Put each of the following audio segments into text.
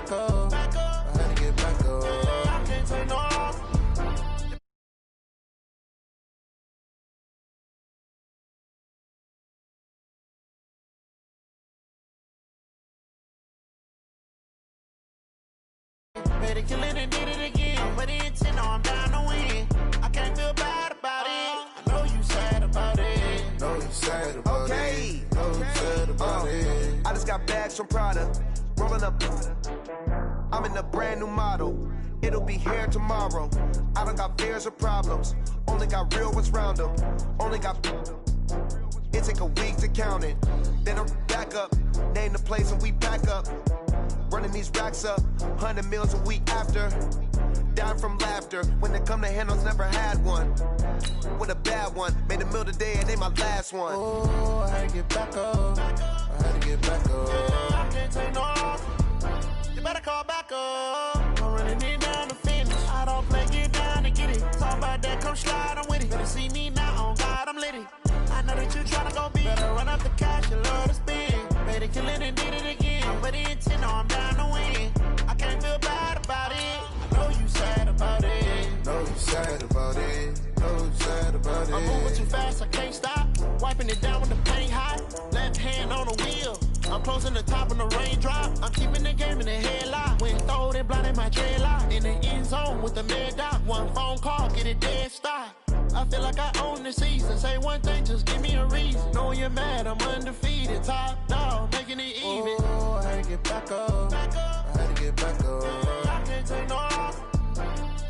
back up. I had to get back up. I can't take no loss. Better kill it and did it again. But the intent, no, I'm down to win. I can't feel bad about it. I know you sad about it. Know you sad about it. Know you sad about it. I just got bags from Prada. Rolling up. I'm in a brand new model. It'll be here tomorrow. I don't got fears or problems. Only got real ones round them. Only got. It take a week to count it. Then I'm back up. Name the place and we pack up. Running these racks up, 100 meals a week after. Down from laughter, when they come to handles, never had one. With a bad one, made a meal today and they my last one. Oh, I had to get back up. I had to get back up. I can't take no loss. You better call back up. I'm running it down to finish. I don't play, get down to get it. Talk about that, come slide, I'm with it. Better see me now, on God, I'm litty. I know that you tryna go be. Better run up the cash, you love to spend. Better kill it and did it again. But the intent, no, I'm down to win. I can't feel bad about it. I know you sad about it. Know you sad about it. Know you sad about it. I'm moving too fast, I can't stop. Wiping it down with the paint hot. Left hand on the wheel. I'm closing the top on the raindrop. I'm keeping the game in the headlock. When throwed and blinded my dreadlock. In the end zone with the mad dot. One phone call, get it dead stop. I feel like I own the season. Say one thing, just give me a reason. Knowing you're mad, I'm undefeated. Top dog, making it even. Oh, I had to get back up. I had to get back up. I can't take no loss.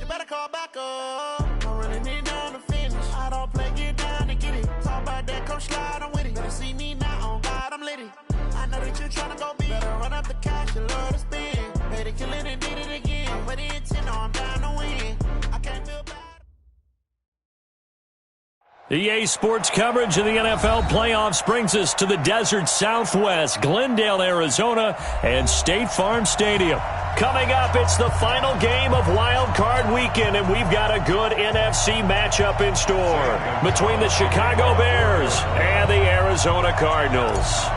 You better call back up. I'm running it down to finish. I don't play, get down to get it. Talk about that, come slide, I'm with it. Better see me now, on God, I'm litty. I know that you tryna go be. Better run up the cash, you love to spend. Better kill it and did it again. But the intent, no, I'm down to win. I can't feel bad. EA Sports coverage of the NFL playoffs brings us to the desert Southwest, Glendale, Arizona, and State Farm Stadium. Coming up, it's the final game of Wild Card Weekend, and we've got a good NFC matchup in store between the Chicago Bears and the Arizona Cardinals.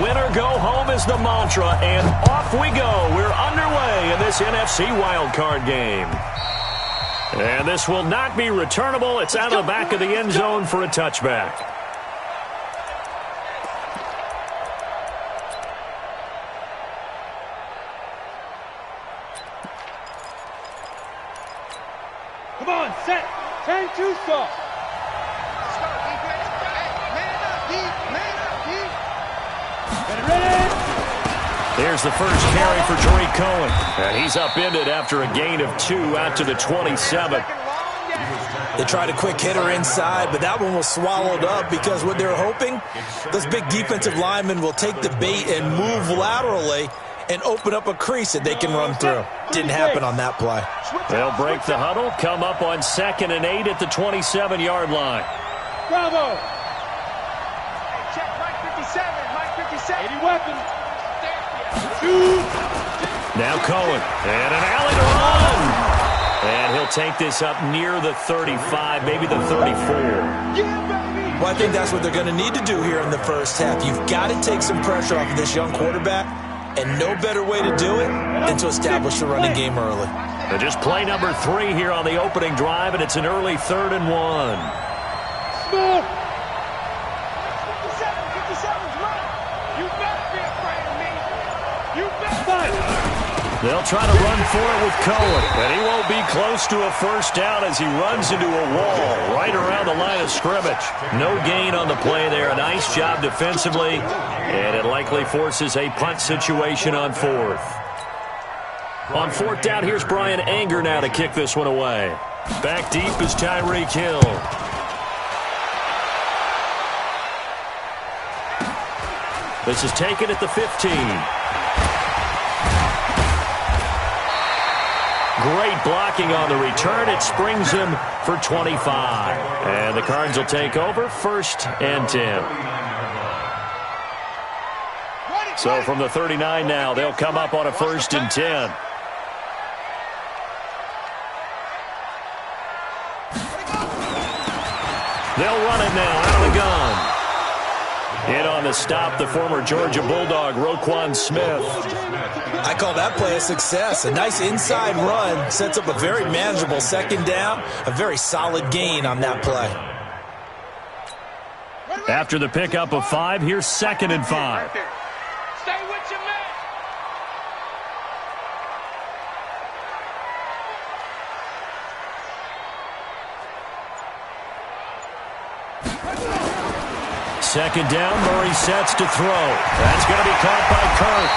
Win or go home is the mantra, and off we go. We're underway in this NFC Wild Card game. And this will not be returnable. It's out of the back of the end zone for a touchback. Come on, set. 10-2 stop. Here's the first carry for Tariq Cohen. And he's upended after a gain of 2 out to the 27. They tried a quick hitter inside, but that one was swallowed up because what they're hoping, those big defensive linemen will take the bait and move laterally and open up a crease that they can run through. Didn't happen on that play. They'll break the huddle, come up on 2nd and 8 at the 27-yard line. Bravo. Check Mike 57. Mike 57. 80 weapons. Now Cohen, and an alley to run. And he'll take this up near the 35, maybe the 34. Well, I think that's what they're going to need to do here in the first half. You've got to take some pressure off of this young quarterback, and no better way to do it than to establish the running game early. And just play number 3 here on the opening drive, and it's an early 3rd and 1. Smith. 57's right. You better be afraid of me. You better. They'll try to run for it with Cohen, and he won't be close to a first down as he runs into a wall right around the line of scrimmage. No gain on the play there. A nice job defensively, and it likely forces a punt situation on 4th. On 4th down, here's Brian Anger now to kick this one away. Back deep is Tyreek Hill. This is taken at the 15. Great blocking on the return. It springs him for 25. And the Cards will take over 1st and 10. So from the 39 now, they'll come up on a 1st and 10. They'll run it now out of the gun. In on the stop, the former Georgia Bulldog, Roquan Smith. I call that play a success. A nice inside run sets up a very manageable second down, a very solid gain on that play. After the pickup of 5, here's 2nd and 5. Stay with your man. Second down, Murray sets to throw. That's going to be caught by Kirk.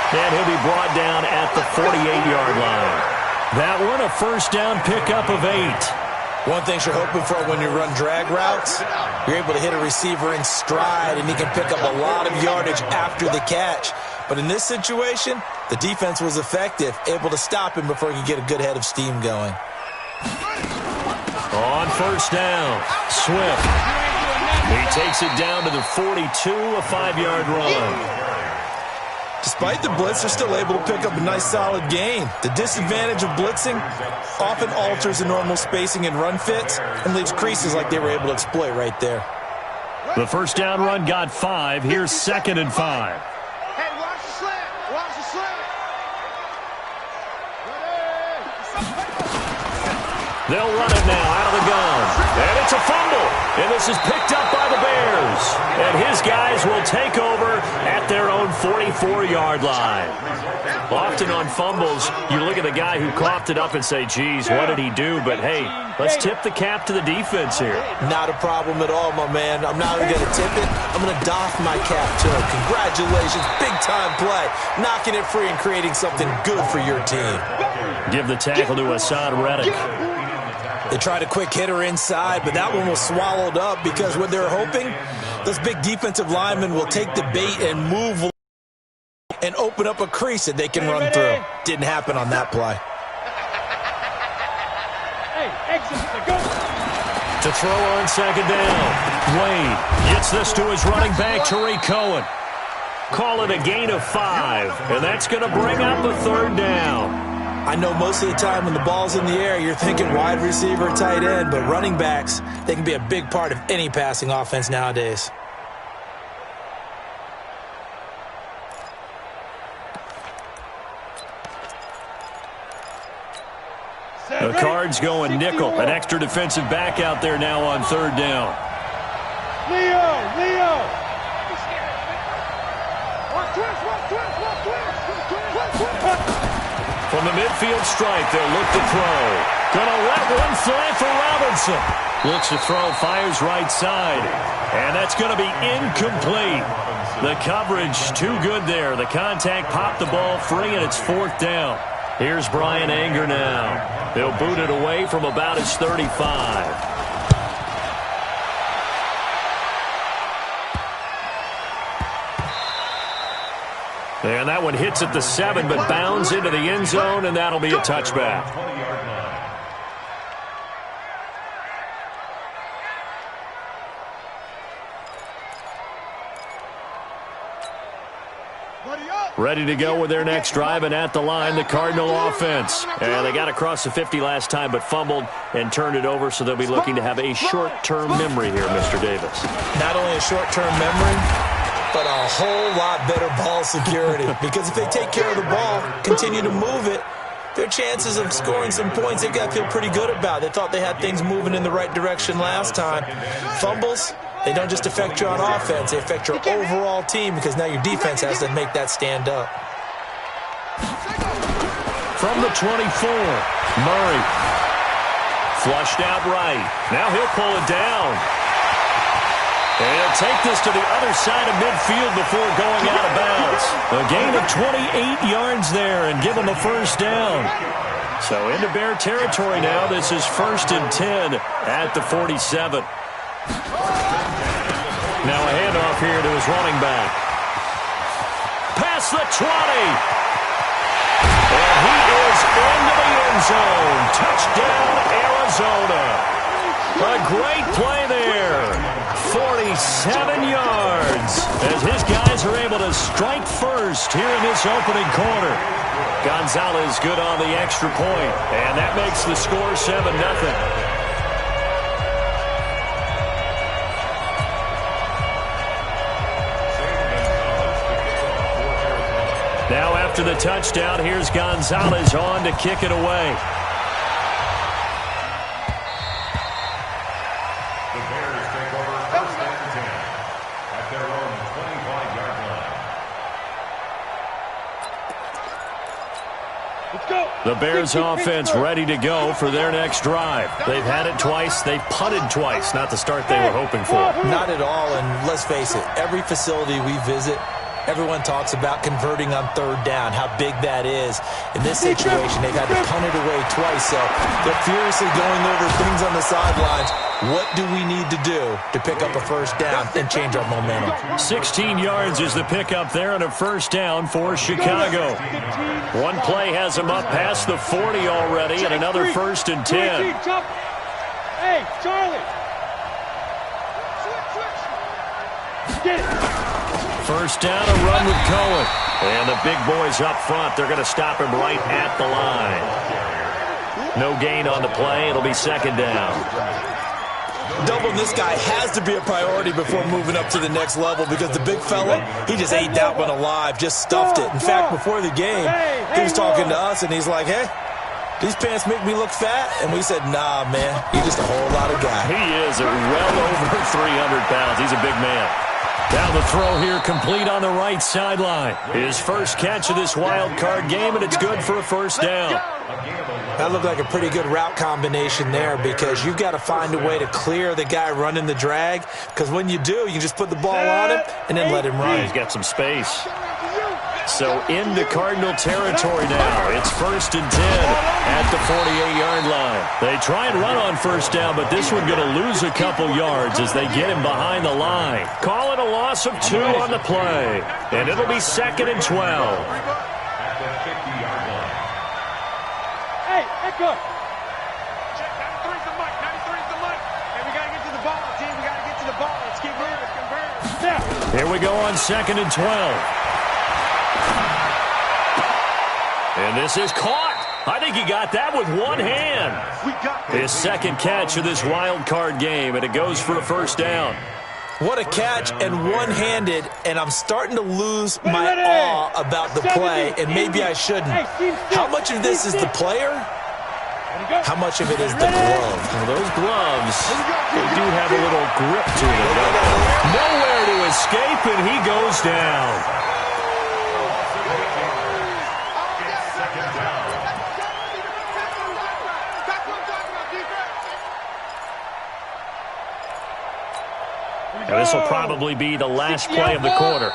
And he'll be brought down at the 48-yard line. That one, a first down pickup of 8. One thing you're hoping for when you run drag routes, you're able to hit a receiver in stride, and he can pick up a lot of yardage after the catch. But in this situation, the defense was effective, able to stop him before he could get a good head of steam going. On first down, Swift. He takes it down to the 42, a 5-yard run. Despite the blitz, they're still able to pick up a nice solid gain. The disadvantage of blitzing often alters the normal spacing and run fits and leaves creases like they were able to exploit right there. The first down run got 5. Here's 2nd and 5. Hey, watch the slant. Watch the slant. They'll run it now out of the gun. And it's a fumble. And this is picked up by the Bears. And his guys will take over at their own 44-yard line. Often on fumbles, you look at the guy who coughed it up and say, geez, what did he do? But, hey, let's tip the cap to the defense here. Not a problem at all, my man. I'm not even going to tip it. I'm going to doff my cap to him. Congratulations. Big-time play. Knocking it free and creating something good for your team. Give the tackle to Hassan Reddick. They tried a quick hitter inside, but that one was swallowed up because what they're hoping, those big defensive linemen will take the bait and move and open up a crease that they can run through. Didn't happen on that play. Hey, exit, go. To throw on second down. Wade gets this to his running back, Tariq Cohen. Call it a gain of 5, and that's going to bring up a 3rd down. I know most of the time when the ball's in the air, you're thinking wide receiver, tight end, but running backs, they can be a big part of any passing offense nowadays. The Cards going nickel. An extra defensive back out there now on 3rd down. Leo! From the midfield stripe, they'll look to throw. Gonna let one fly for Robinson. Looks to throw, fires right side. And that's going to be incomplete. The coverage too good there. The contact popped the ball free, and it's 4th down. Here's Brian Anger now. They'll boot it away from about his 35. And that one hits at the 7, but bounds into the end zone, and that'll be a touchback. Ready to go with their next drive, and at the line, the Cardinal offense. And they got across the 50 last time, but fumbled and turned it over, so they'll be looking to have a short-term memory here, Mr. Davis. Not only a short-term memory, but a whole lot better ball security. Because if they take care of the ball, continue to move it, their chances of scoring some points, they've got to feel pretty good about. They thought they had things moving in the right direction last time. Fumbles, they don't just affect you on offense, they affect your overall team because now your defense has to make that stand up. From the 24, Murray. Flushed out right. Now he'll pull it down. And he'll take this to the other side of midfield before going out of bounds. A gain of 28 yards there and give him a first down. So into Bear territory now. This is 1st and 10 at the 47. Now a handoff here to his running back. Past the 20. And he is into the end zone. Touchdown, Arizona. A great play there. 47 yards as his guys are able to strike first here in this opening quarter. Gonzalez good on the extra point, and that makes the score 7-0. after the touchdown. Here's Gonzalez on to kick it away. The Bears take over first and 10 at their own 25-yard line. Let's go. The Bears offense ready to go for their next drive. They've had it twice. They've punted twice. Not the start they were hoping for. Not at all, and let's face it, every facility we visit, everyone talks about converting on third down, how big that is. In this situation, they've had to punt it away twice, so they're furiously going over things on the sidelines. What do we need to do to pick up a first down and change our momentum? 16 yards is the pickup there and a first down for Chicago. One play has them up past the 40 already and another first and 10. Hey, Charlie. Get it. First down, a run with Cohen. And the big boys up front, they're going to stop him right at the line. No gain on the play. It'll be second down. Doubling this guy has to be a priority before moving up to the next level because the big fella, he just ate that one alive, just stuffed it. In fact, before the game, he was talking to us, and he's like, hey, these pants make me look fat? And we said, nah, man, you're just a whole lot of guy. He is well over 300 pounds. He's a big man. Down the throw here, complete on the right sideline. His first catch of this wild card game, and it's good for a first down. That looked like a pretty good route combination there because you've got to find a way to clear the guy running the drag because when you do, you just put the ball on him and then let him run. He's got some space. So into Cardinal territory now. It's first and 10 at the 48-yard line. They try and run on first down, but this one going to lose a couple yards as they get him behind the line. Call it a loss of 2 on the play, and it'll be second and 12. At the 50-yard line. Hey, Echo. Check, 93's the mic. 93's the mic. Hey, we got to get to the ball, team. We got to get to the ball. Let's keep moving. Convert. Yeah. Here we go on second and 12. And this is caught. I think he got that with one hand. His second catch of this wild card game, and it goes for a first down. What a catch and one-handed, and I'm starting to lose my awe about the play, and maybe I shouldn't. How much of this is the player? How much of it is the glove? Well, those gloves, they do have a little grip to them. Nowhere to escape, and he goes down. And this will probably be the last play of the quarter.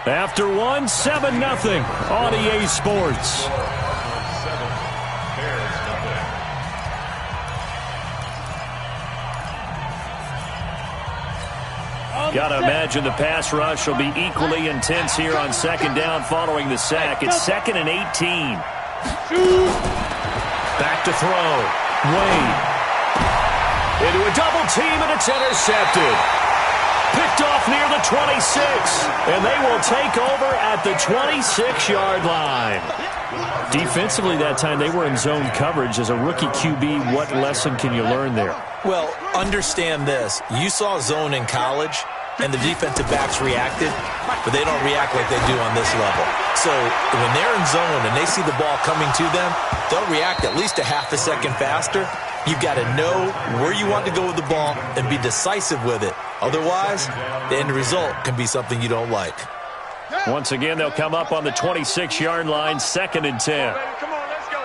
After one, 7-0 on EA Sports. Got to imagine the pass rush will be equally intense here on second down following the sack. It's second and 18. Back to throw. Wade. Into a double team, and it's intercepted. Picked off near the 26, and they will take over at the 26-yard line. Defensively that time, they were in zone coverage. As a rookie QB, what lesson can you learn there? Well, understand this. You saw zone in college, and the defensive backs reacted, but they don't react like they do on this level. So when they're in zone and they see the ball coming to them, they'll react at least a half a second faster. You've got to know where you want to go with the ball and be decisive with it. Otherwise, the end result can be something you don't like. Once again, they'll come up on the 26-yard line, second and 10. Come on, let's go.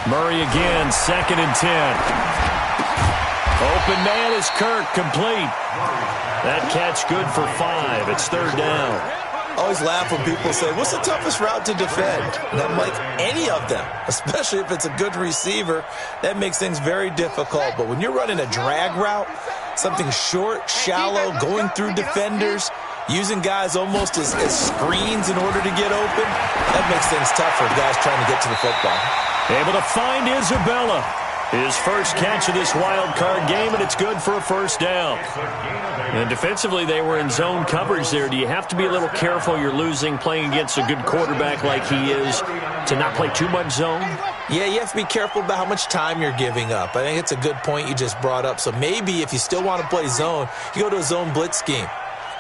Murray again, second and 10. Open man is Kirk, complete. That catch good for 5. It's third down. I always laugh when people say, what's the toughest route to defend? And I'm like, any of them, especially if it's a good receiver. That makes things very difficult. But when you're running a drag route, something short, shallow, going through defenders, using guys almost as screens in order to get open, that makes things tough for guys trying to get to the football. Able to find Isabella. His first catch of this wild card game, and it's good for a first down. And defensively, they were in zone coverage there. Do you have to be a little careful? You're losing, playing against a good quarterback like he is, to not play too much zone? Yeah, you have to be careful about how much time you're giving up. I think it's a good point you just brought up. So maybe if you still want to play zone, you go to a zone blitz scheme.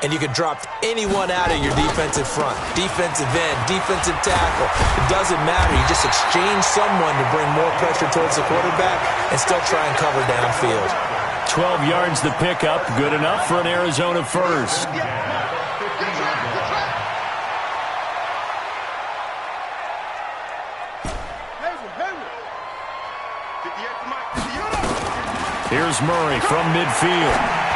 And you can drop anyone out of your defensive front, defensive end, defensive tackle. It doesn't matter. You just exchange someone to bring more pressure towards the quarterback and still try and cover downfield. 12 yards the pickup, good enough for an Arizona first. Here's Murray from midfield.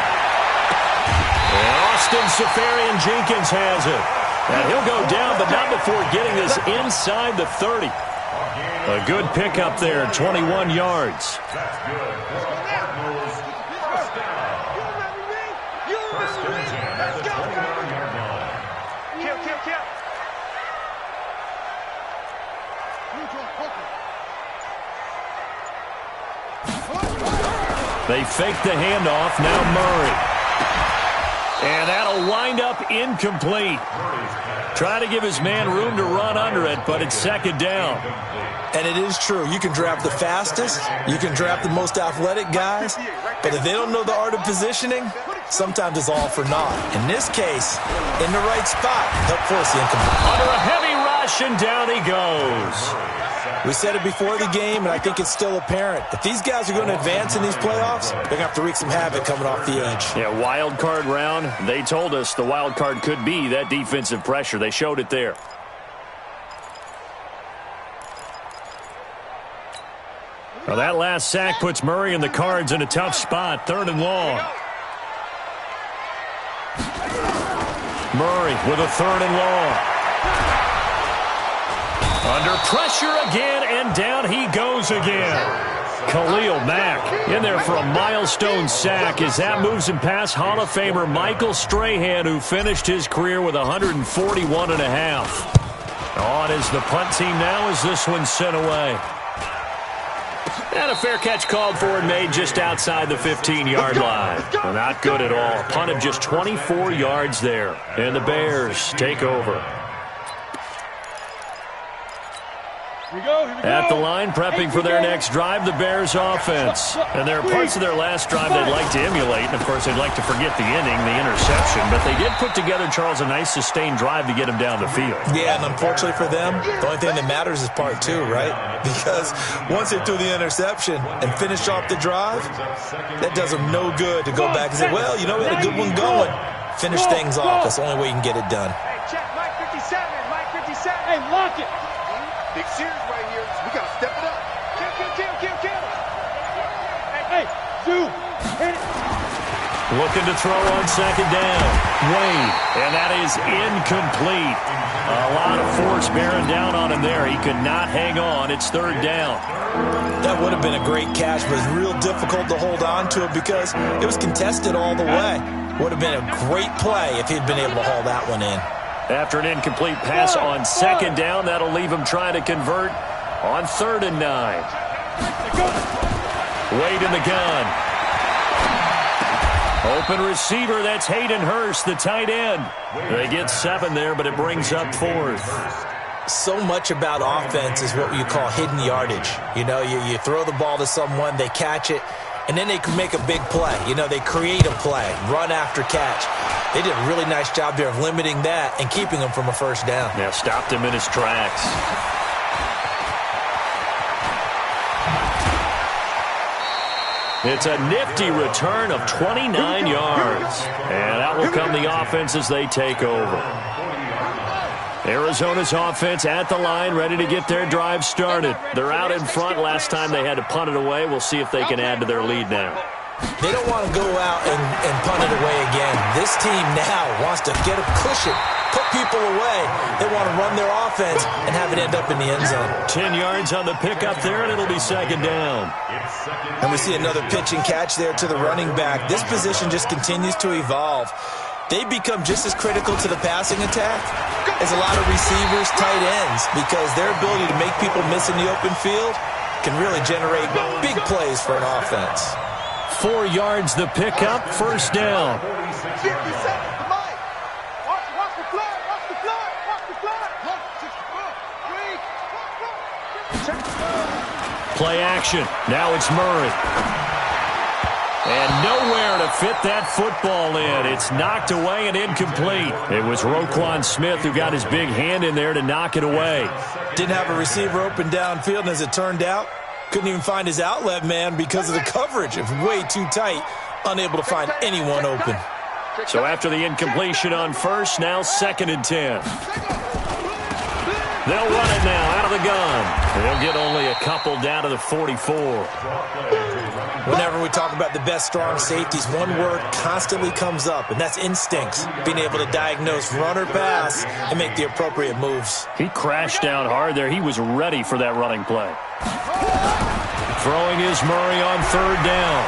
And Austin Safarian-Jenkins has it. And he'll go down, but not before getting this inside the 30. A good pickup there, 21 yards. That's good for the Cardinals. First down. First and 10 at the 29-yard line. Kill. They fake the handoff, now Murray. And that'll wind up incomplete. Try to give his man room to run under it, but it's second down. And it is true. You can draft the fastest. You can draft the most athletic guys. But if they don't know the art of positioning, sometimes it's all for naught. In this case, in the right spot, help force the incomplete. Under a heavy rush, and down he goes. We said it before the game, and I think it's still apparent. If these guys are going to advance in these playoffs, they're going to have to wreak some havoc coming off the edge. Yeah, wild card round. They told us the wild card could be that defensive pressure. They showed it there. Well, that last sack puts Murray and the Cards in a tough spot. 3rd and long. Murray with a 3rd and long. Under pressure again, and down he goes again. Khalil Mack in there for a milestone sack as that moves him past Hall of Famer Michael Strahan, who finished his career with 141 and a half. On is the punt team now as this one's sent away. And a fair catch called for and made just outside the 15-yard line. Well, not good at all. Punt of just 24 yards there. And the Bears take over. At the line, prepping for their next drive, the Bears offense. And there are parts of their last drive they'd like to emulate. And, of course, they'd like to forget the inning, the interception. But they did put together, Charles, a nice sustained drive to get him down the field. Yeah, and unfortunately for them, the only thing that matters is part 2, right? Because once they threw the interception and finished off the drive, that does them no good to go back and say, well, you know, we had a good one going. Finish things off. That's the only way you can get it done. Hey, check, Mike 57. Hey, lock it. Big series right here. We got to step it up. Kill. Hey, do. Hit it. Looking to throw on second down. Wade, and that is incomplete. A lot of force bearing down on him there. He could not hang on. It's 3rd down. That would have been a great catch, but it's real difficult to hold on to it because it was contested all the way. Would have been a great play if he'd been able to haul that one in. After an incomplete pass on second down, that'll leave him trying to convert on 3rd and 9. Wade in the gun. Open receiver, that's Hayden Hurst, the tight end. They get 7 there, but it brings up 4th. So much about offense is what you call hidden yardage. You know, you throw the ball to someone, they catch it, and then they can make a big play. You know, they create a play, run after catch. They did a really nice job there of limiting that and keeping him from a first down. Yeah, stopped him in his tracks. It's a nifty return of 29 yards. And out will come the offense as they take over. Arizona's offense at the line, ready to get their drive started. They're out in front. Last time they had to punt it away. We'll see if they can add to their lead now. They don't want to go out and punt it away again. This team now wants to get a cushion, put people away. They want to run their offense and have it end up in the end zone. 10 yards on the pickup there, and it'll be second down. And we see another pitch and catch there to the running back. This position just continues to evolve. They become just as critical to the passing attack as a lot of receivers, tight ends, because their ability to make people miss in the open field can really generate big plays for an offense. 4 yards the pickup, first down. 50 seconds, the mic. Watch the flag, watch the flag, watch the flag. Play action. Now it's Murray. And nowhere to fit that football in. It's knocked away and incomplete. It was Roquan Smith who got his big hand in there to knock it away. Didn't have a receiver open downfield, and as it turned out, couldn't even find his outlet man because of the coverage. It was way too tight, unable to find anyone open. So after the incompletion on first, now 2nd and 10. They'll run it now out of the gun. They'll get only a couple down to the 44. Whenever we talk about the best strong safeties, one word constantly comes up, and that's instincts. Being able to diagnose run or pass and make the appropriate moves. He crashed down hard there. He was ready for that running play. Throwing is Murray on 3rd down.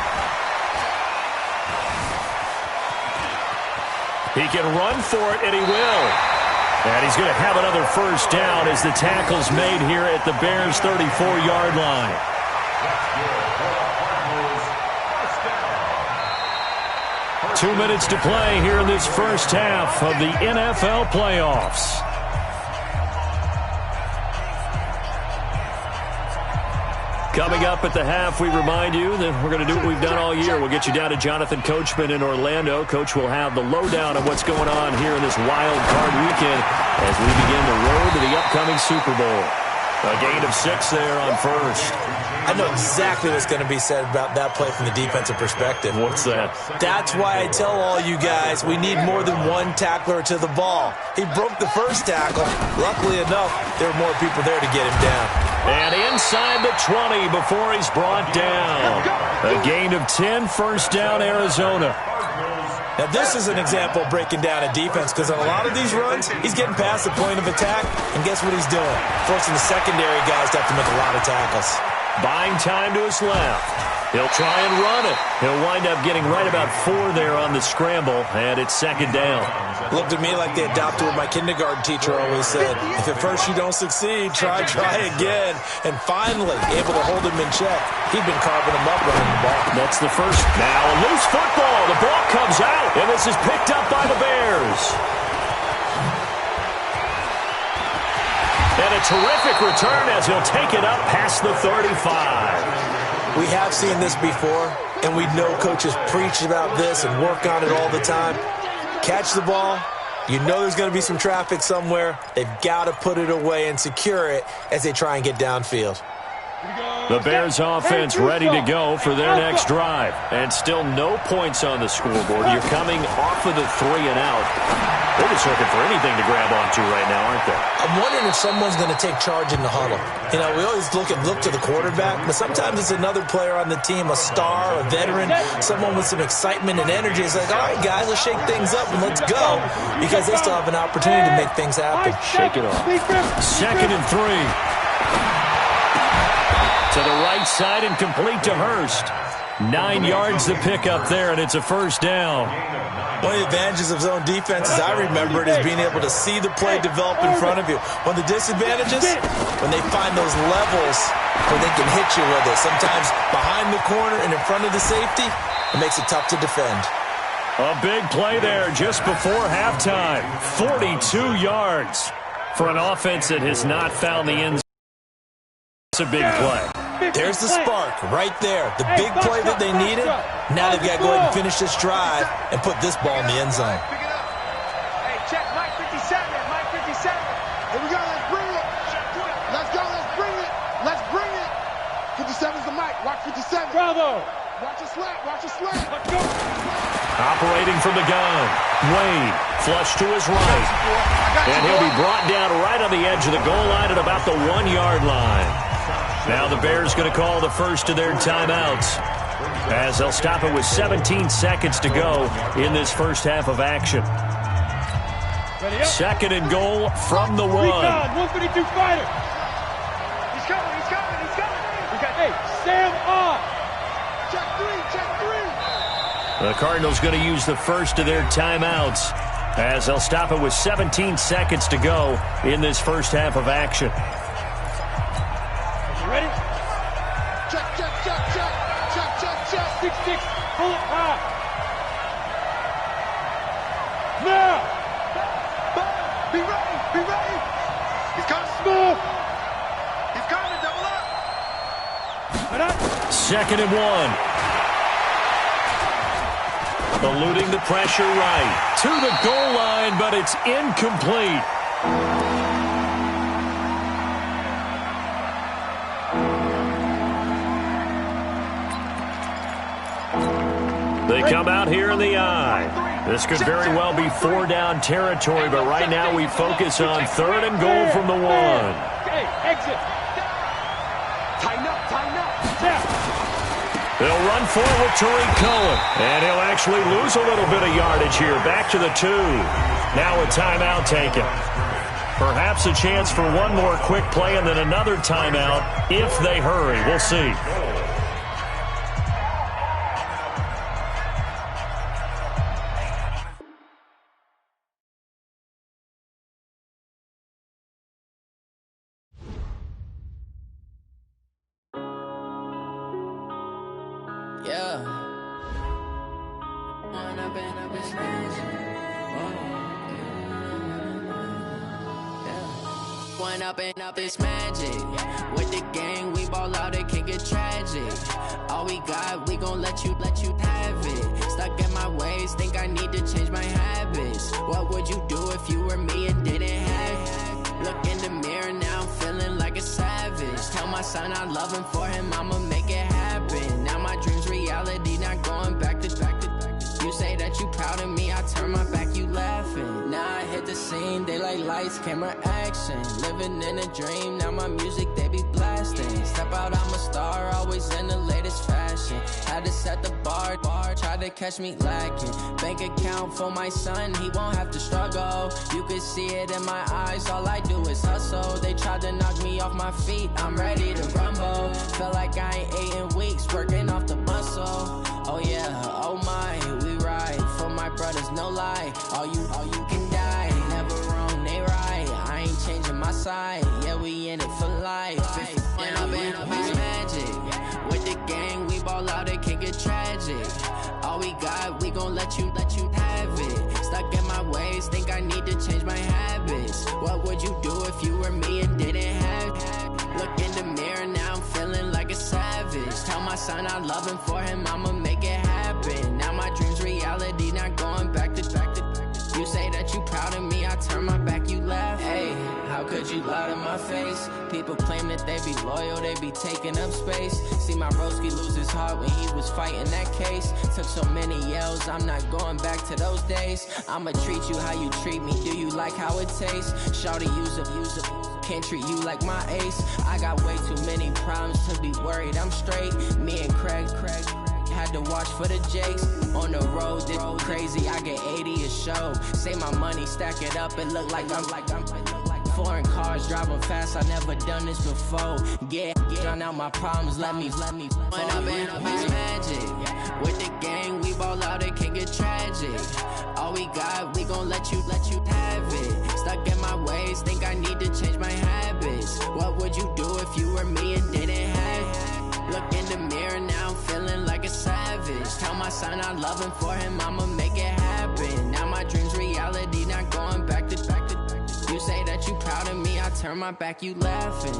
He can run for it, and he will. And he's going to have another first down as the tackle's made here at the Bears' 34-yard line. 2 minutes to play here in this first half of the NFL playoffs. Coming up at the half, we remind you that we're going to do what we've done all year. We'll get you down to Jonathan Coachman in Orlando. Coach will have the lowdown on what's going on here in this wild card weekend as we begin the road to the upcoming Super Bowl. A gain of 6 there on first. I know exactly what's going to be said about that play from the defensive perspective. What's that? That's why I tell all you guys we need more than one tackler to the ball. He broke the first tackle. Luckily enough, there were more people there to get him down. And inside the 20 before he's brought down. A gain of 10, first down, Arizona. Now, this is an example of breaking down a defense because on a lot of these runs, he's getting past the point of attack, and guess what he's doing? Forcing the secondary guys to have to make a lot of tackles. Buying time to his left. He'll try and run it. He'll wind up getting right about 4 there on the scramble, and it's 2nd down. Looked at me like they adopted what my kindergarten teacher always said. If at first you don't succeed, try again. And finally, able to hold him in check. He'd been carving him up running the ball. That's the first. Now a loose football. The ball comes out, and this is picked up by the Bears. And a terrific return as he'll take it up past the 35. We have seen this before, and we know coaches preach about this and work on it all the time. Catch the ball. You know there's going to be some traffic somewhere. They've got to put it away and secure it as they try and get downfield. The Bears offense ready to go for their next drive. And still no points on the scoreboard. You're coming off of the 3 and out. They're just looking for anything to grab onto right now, aren't they? I'm wondering if someone's going to take charge in the huddle. You know, we always look to the quarterback, but sometimes it's another player on the team, a star, a veteran, someone with some excitement and energy. It's like, all right, guys, let's shake things up and let's go because they still have an opportunity to make things happen. Shake it off. 2nd and 3. To the right side and complete to Hurst. 9 yards to pick up there, and it's a first down. One of the advantages of zone defense, as I remember it, is being able to see the play develop in front of you. One of the disadvantages, when they find those levels where they can hit you with it, sometimes behind the corner and in front of the safety, it makes it tough to defend. A big play there just before halftime. 42 yards for an offense that has not found the end zone. It's a big play. There's the spark right there. The big play that they needed. Now they've got to go ahead and finish this drive and put this ball in the end zone. Hey, check Mike 57. Mike 57. Here we go. Let's bring it. Let's go. Let's bring it. Let's bring it. 57's the mic. Watch 57. Bravo. Watch it slant. Watch it slant. Let's go. Operating from the gun. Wade, flush to his right. And he'll be brought down right on the edge of the goal line at about the 1-yard line. Now the Bears going to call the first of their timeouts as they'll stop it with 17 seconds to go in this first half of action. 2nd and goal from the 1. 152 fighter. He's coming. He's coming. He's coming. Hey, Sam on. Check 3. Check 3. The Cardinals going to use the first of their timeouts as they'll stop it with 17 seconds to go in this first half of action. Ready? Check, check, check, check. Check, check, check. 6-6. Pull it high. Now. Be ready, be ready. He's coming smooth. He's coming to double up. 2nd and 1. Eluding the pressure right to the goal line, but it's incomplete. They come out here in the eye. This could very well be 4-down territory, but right now we focus on 3rd and goal from the 1. Hey, exit. Tighten up, tighten up. Tap. They'll run forward with Tariq Cohen, and he'll actually lose a little bit of yardage here. Back to the 2. Now a timeout taken. Perhaps a chance for one more quick play and then another timeout if they hurry. We'll see. Up this magic with the gang, we ball out, it can get tragic. All we got, we gon' let you have it. Stuck in my ways, think I need to change my habits. What would you do if you were me and didn't have it? Look in the mirror, now I'm feeling like a savage. Tell my son I love him, for him I'ma make it happen. Now my dreams reality, not going back to. You say that you proud of me, I turn my back, you laughing. Now I hit the scene, they like lights, camera, action. Living in a dream, now my music, they be blasting. Step out, I'm a star, always in the latest fashion. Had to set the bar, try to catch me lacking. Bank account for my son, he won't have to struggle. You can see it in my eyes, all I do is hustle. They tried to knock me off my feet, I'm ready to rumble. Felt like I ain't ate in weeks, working off the muscle. Oh yeah, oh my, we ride for my brothers, no lie. All you can die, never wrong, they right. I ain't changing my side, yeah, we in it for life. When I've been up this magic with the gang, we ball out, it can get tragic. All we got, we gon' let you have it. Stuck in my ways, think I need to change my habits. What would you do if you were me and didn't have it? Look in the mirror, now I'm feeling like a savage. Tell my son I love him, for him I'ma make it happen. Now my dreams reality, not going back to. You say that you proud of me, I turn my back, you laugh. Hey, how could you lie to my face? People claim that they be loyal, they be taking up space. See my broski lose his heart when he was fighting that case. Took so many yells, I'm not going back to those days. I'ma treat you how you treat me, do you like how it tastes? Shawty, use up. Can't treat you like my ace. I got way too many problems to be worried, I'm straight. Me and Craig had to watch for the Jakes. On the road, this crazy, I get 80 a show. Say my money, stack it up, it look like I'm foreign cars, driving fast, I never done this before. Get drown out my problems, let me When I've been up this magic with the gang, we ball out, it can get tragic. All we got, we gon' let you have it. Stuck in my ways, think I need to change my habits. What would you do if you were me and didn't have it? Look in the mirror, now I'm feeling like a savage. Tell my son I love him, for him I'ma make it happen. Now my dreams reality, not going back to. You say that you proud of me, I turn my back, you laughing.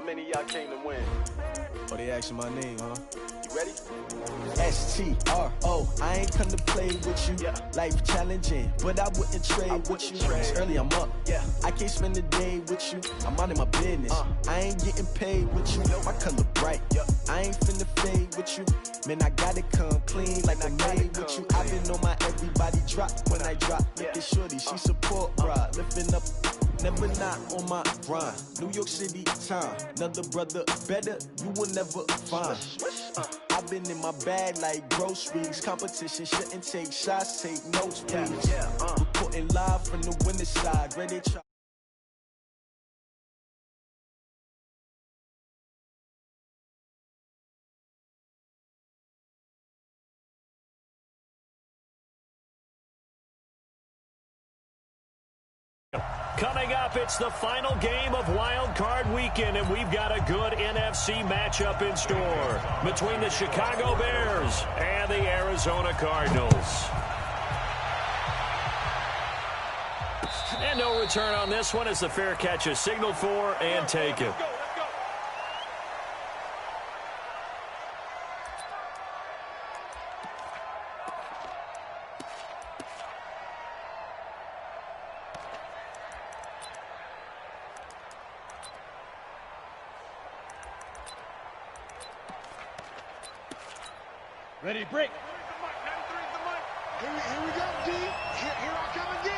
many y'all came to win? Oh, they asking my name, huh? You ready? STRO, I ain't come to play with you. Yeah. Life challenging, but I wouldn't trade with you. It's early, I'm up. Yeah. I can't spend the day with you. I'm out of my business. I ain't getting paid with you. My color bright. Yep. I ain't finna fade with you. Man, I gotta come clean like I made with you. I've been on my everybody drop when I drop. Look at shorty, she support rod. Lifting up, never not on my grind. New York City time. Another brother better, you will never find. I've been in my bag like groceries. Competition shouldn't take shots, take notes, please. Reporting live from the winning side. Ready to try. Coming up, it's the final game of Wild Card Weekend, and we've got a good NFC matchup in store between the Chicago Bears and the Arizona Cardinals. And no return on this one as the fair catch is signaled for and taken. Ready, break. Here we go, D. Here I come again.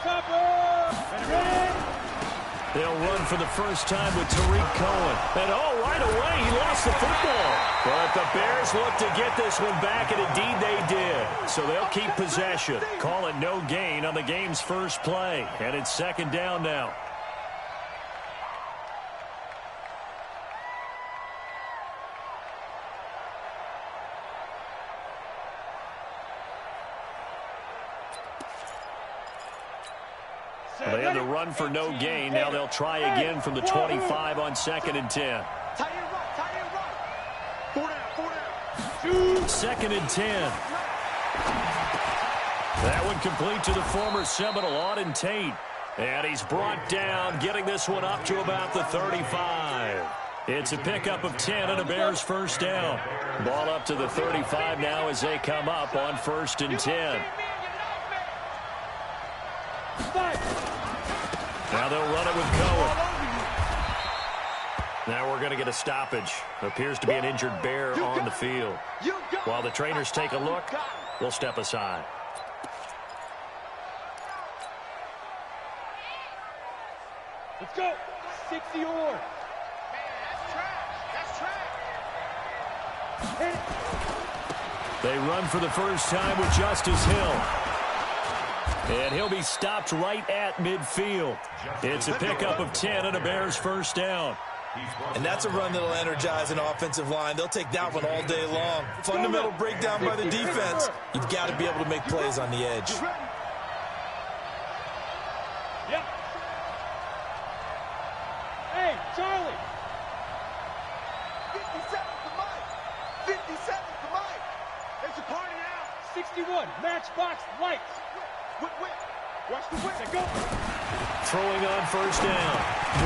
Topper. Ready. They'll run for the first time with Tariq Cohen. And right away, he lost the football. But the Bears look to get this one back, and indeed they did. So they'll keep possession. Call it no gain on the game's first play. And it's second down now. They had to run for no gain. Now they'll try again from the 25 on 2nd and 10. Tie it right. 4 down. 2nd and 10. That one complete to the former Seminole, Auden Tate. And he's brought down, getting this one up to about the 35. It's a pickup of 10 and a Bears first down. Ball up to the 35 now as they come up on 1st and 10. Now they'll run it with Cohen. Now we're going to get a stoppage. Appears to be an injured Bear on the field. While the trainers take a look, we'll step aside. Let's go. 60 or. That's trash. They run for the first time with Justice Hill. And he'll be stopped right at midfield. It's a pickup of 10 and a Bears first down. And that's a run that'll energize an offensive line. They'll take that one all day long. Fundamental breakdown by the defense. You've got to be able to make plays on the edge. Yep. Hey, Charlie. 57 to Mike. 57 to Mike. It's a party now. 61, matchbox lights. Watch the whip. Go. Throwing on first down.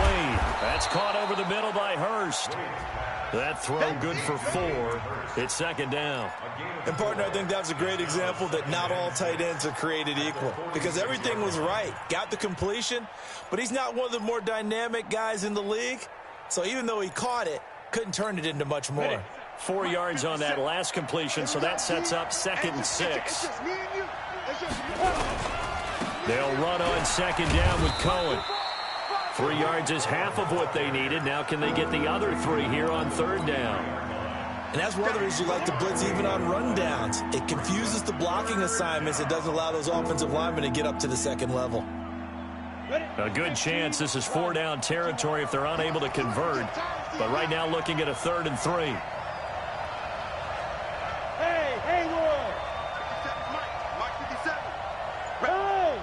Wade. That's caught over the middle by Hurst. That throw good for 4. It's second down. And, partner, I think that's a great example that not all tight ends are created equal because everything was right. Got the completion, but he's not one of the more dynamic guys in the league. So even though he caught it, couldn't turn it into much more. 4 yards on that last completion, so that sets up 2nd and 6. They'll run on second down with Cohen. 3 yards is half of what they needed. Now can they get the other 3 here on 3rd down? And that's one of the reasons you like to blitz even on rundowns. It confuses the blocking assignments. It doesn't allow those offensive linemen to get up to the second level. A good chance this is 4 down territory if they're unable to convert. But right now looking at a 3rd and 3. Hey, Hayward. Mike 57. Hey.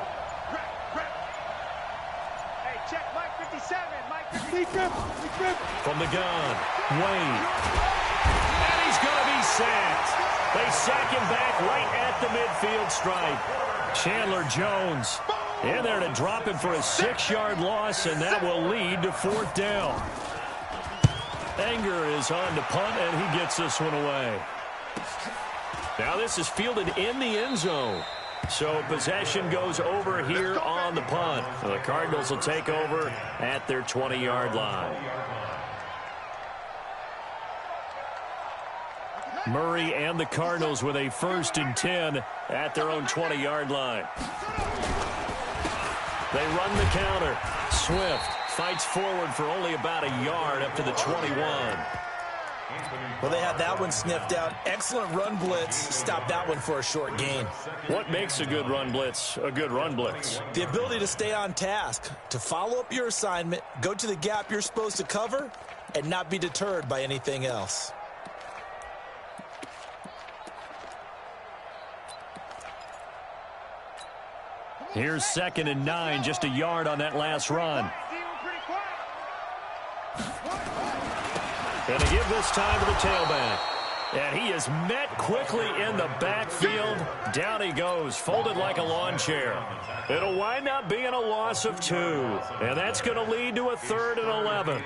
Hey, check Mike 57. Mike 57. He tripped. From the gun, Wade. And he's going to be sacked. They sack him back right at the midfield stripe. Chandler Jones in there to drop him for a 6-yard loss, and that will lead to 4th down. Anger is on to punt, and he gets this one away. Now this is fielded in the end zone. So possession goes over here on the punt. The Cardinals will take over at their 20-yard line. Murray and the Cardinals with a 1st and 10 at their own 20-yard line. They run the counter. Swift fights forward for only about a yard up to the 21. Well, they had that one sniffed out. Excellent run blitz. Stopped that one for a short gain. What makes a good run blitz a good run blitz? The ability to stay on task, to follow up your assignment, go to the gap you're supposed to cover, and not be deterred by anything else. Here's 2nd and 9, just a yard on that last run. Going to give this time to the tailback. And he is met quickly in the backfield. Down he goes, folded like a lawn chair. It'll wind up being a loss of 2. And that's going to lead to a 3rd and 11.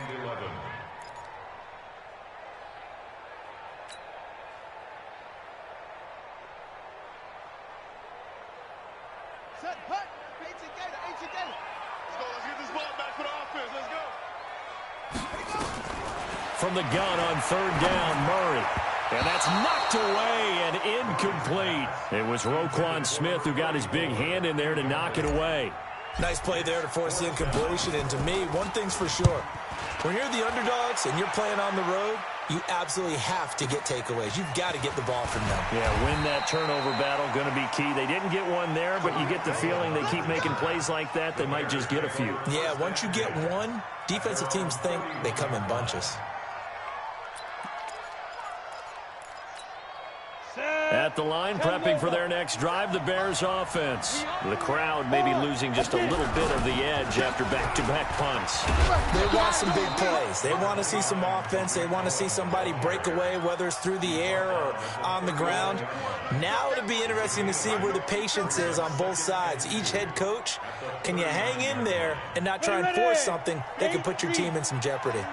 From the gun on 3rd down, Murray. And that's knocked away and incomplete. It was Roquan Smith who got his big hand in there to knock it away. Nice play there to force the incompletion. And to me, one thing's for sure. When you're the underdogs and you're playing on the road, you absolutely have to get takeaways. You've got to get the ball from them. Yeah, win that turnover battle, going to be key. They didn't get one there, but you get the feeling they keep making plays like that, they might just get a few. Yeah, once you get one, defensive teams think they come in bunches. At the line, prepping for their next drive, the Bears offense. The crowd may be losing just a little bit of the edge after back-to-back punts. They want some big plays. They want to see some offense. They want to see somebody break away, whether it's through the air or on the ground. Now it'll be interesting to see where the patience is on both sides. Each head coach, can you hang in there and not try and force something that could put your team in some jeopardy?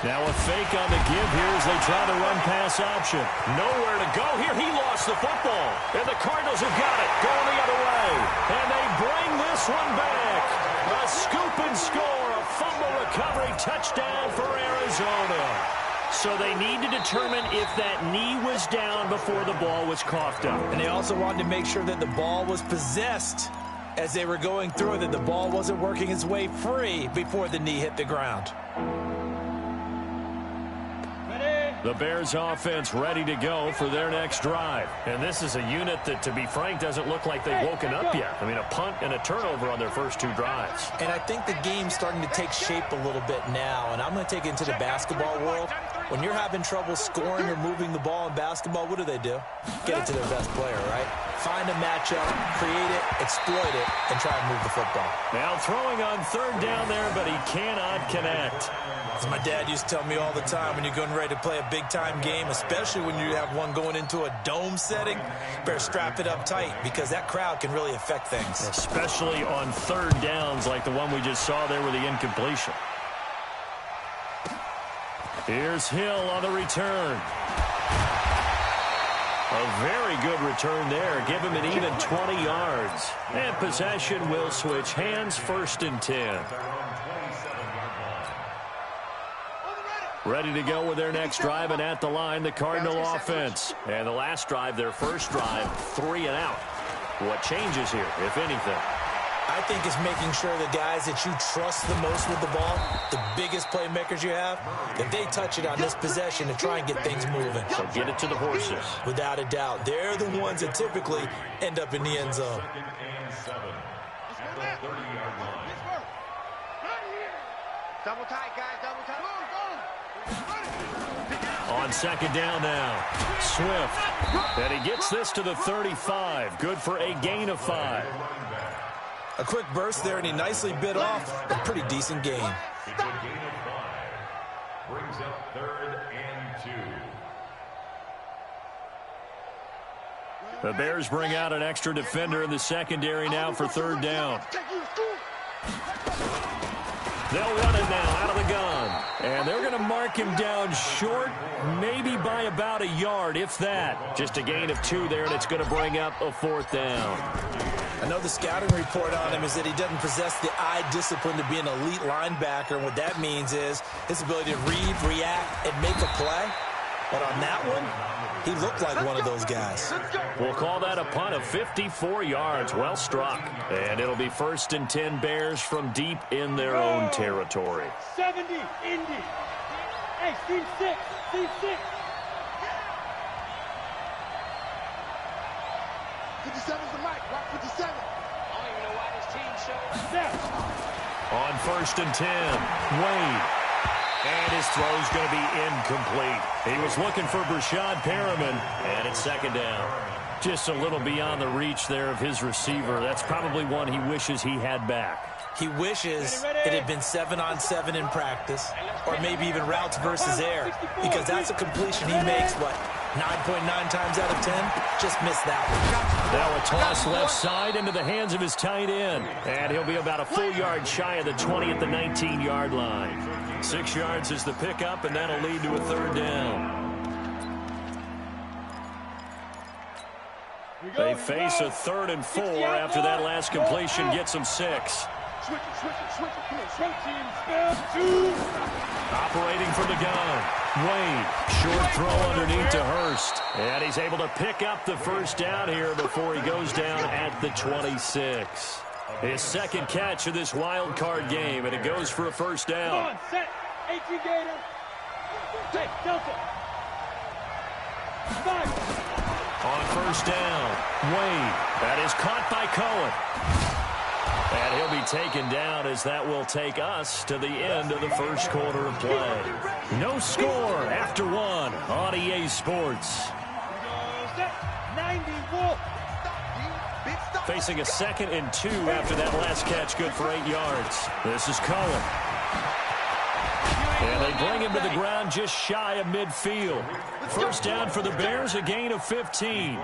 Now a fake on the give here as they try to run pass option. Nowhere to go here. He lost the football. And the Cardinals have got it. Going the other way. And they bring this one back. A scoop and score. A fumble recovery touchdown for Arizona. So they need to determine if that knee was down before the ball was coughed up. And they also wanted to make sure that the ball was possessed as they were going through, that the ball wasn't working its way free before the knee hit the ground. The Bears offense ready to go for their next drive. And this is a unit that, to be frank, doesn't look like they've woken up yet. I mean, a punt and a turnover on their first 2 drives. And I think the game's starting to take shape a little bit now. And I'm going to take it into the basketball world. When you're having trouble scoring or moving the ball in basketball, what do? Get it to their best player, right? Find a matchup, create it, exploit it, and try and move the football. Now throwing on 3rd down there, but he cannot connect. As my dad used to tell me all the time, when you're getting ready to play a big-time game, especially when you have one going into a dome setting, you better strap it up tight because that crowd can really affect things. Especially on 3rd downs like the one we just saw there with the incompletion. Here's Hill on the return. A very good return there. Give him an even 20 yards. And possession will switch hands, 1st and 10. Ready to go with their next drive, and at the line, the Cardinal offense. And the last drive, their first drive, 3 and out. What changes here, if anything? I think it's making sure the guys that you trust the most with the ball, the biggest playmakers you have, that they touch it on this possession to try and get things moving. So get it to the horses. Without a doubt. They're the ones that typically end up in the end zone. Double tight, guys. Double tight. On 2nd down now, Swift. And he gets this to the 35. Good for a gain of 5. A quick burst there, and he nicely bit off a pretty decent gain. A good gain of 5. Brings up 3rd and 2. The Bears bring out an extra defender in the secondary now for third down. They'll run it now out of the gun. And they're going to mark him down short, maybe by about a yard, if that. Just a gain of 2 there, and it's going to bring up a 4th down. I know the scouting report on him is that he doesn't possess the eye discipline to be an elite linebacker, and what that means is his ability to read, react, and make a play. But on that one, he looked like one of those guys. We'll call that a punt of 54 yards. Well struck. And it'll be 1st and 10 Bears from deep in their own territory. 70, Indy. Hey, Steve 6. Steve 6. 57's the mic. Rock 57. I don't even know why this team showed. On 1st and 10, Wade. And his throw's going to be incomplete. He was looking for Brashad Perriman, and it's 2nd down. Just a little beyond the reach there of his receiver. That's probably one he wishes he had back. He wishes it had been 7-on-7 in practice, or maybe even routes versus air, because that's a completion he makes, 9.9 times out of 10? Just missed that one. Now a toss left side into the hands of his tight end. And he'll be about a full yard shy of the 20 at the 19-yard line. 6 yards is the pickup, and that'll lead to a 3rd down. They face a 3rd and 4 after that last completion gets them 6. Switch it. Come on, switch team. Spell 2. Operating from the gun. Wade, short throw underneath to Hurst. And he's able to pick up the 1st down here before he goes down at the 26. His 2nd catch of this wild card game, and it goes for a 1st down. Come on, set. 18 Gator. Hey, Delta. 5. On 1st down, Wade. That is caught by Cohen. And he'll be taken down as that will take us to the end of the 1st quarter of play. No score after 1 on EA Sports. 90 Wolf. Facing a 2nd and 2 after that last catch, good for 8 yards. This is Cohen. And they bring him to the ground just shy of midfield. 1st down for the Bears, a gain of 15.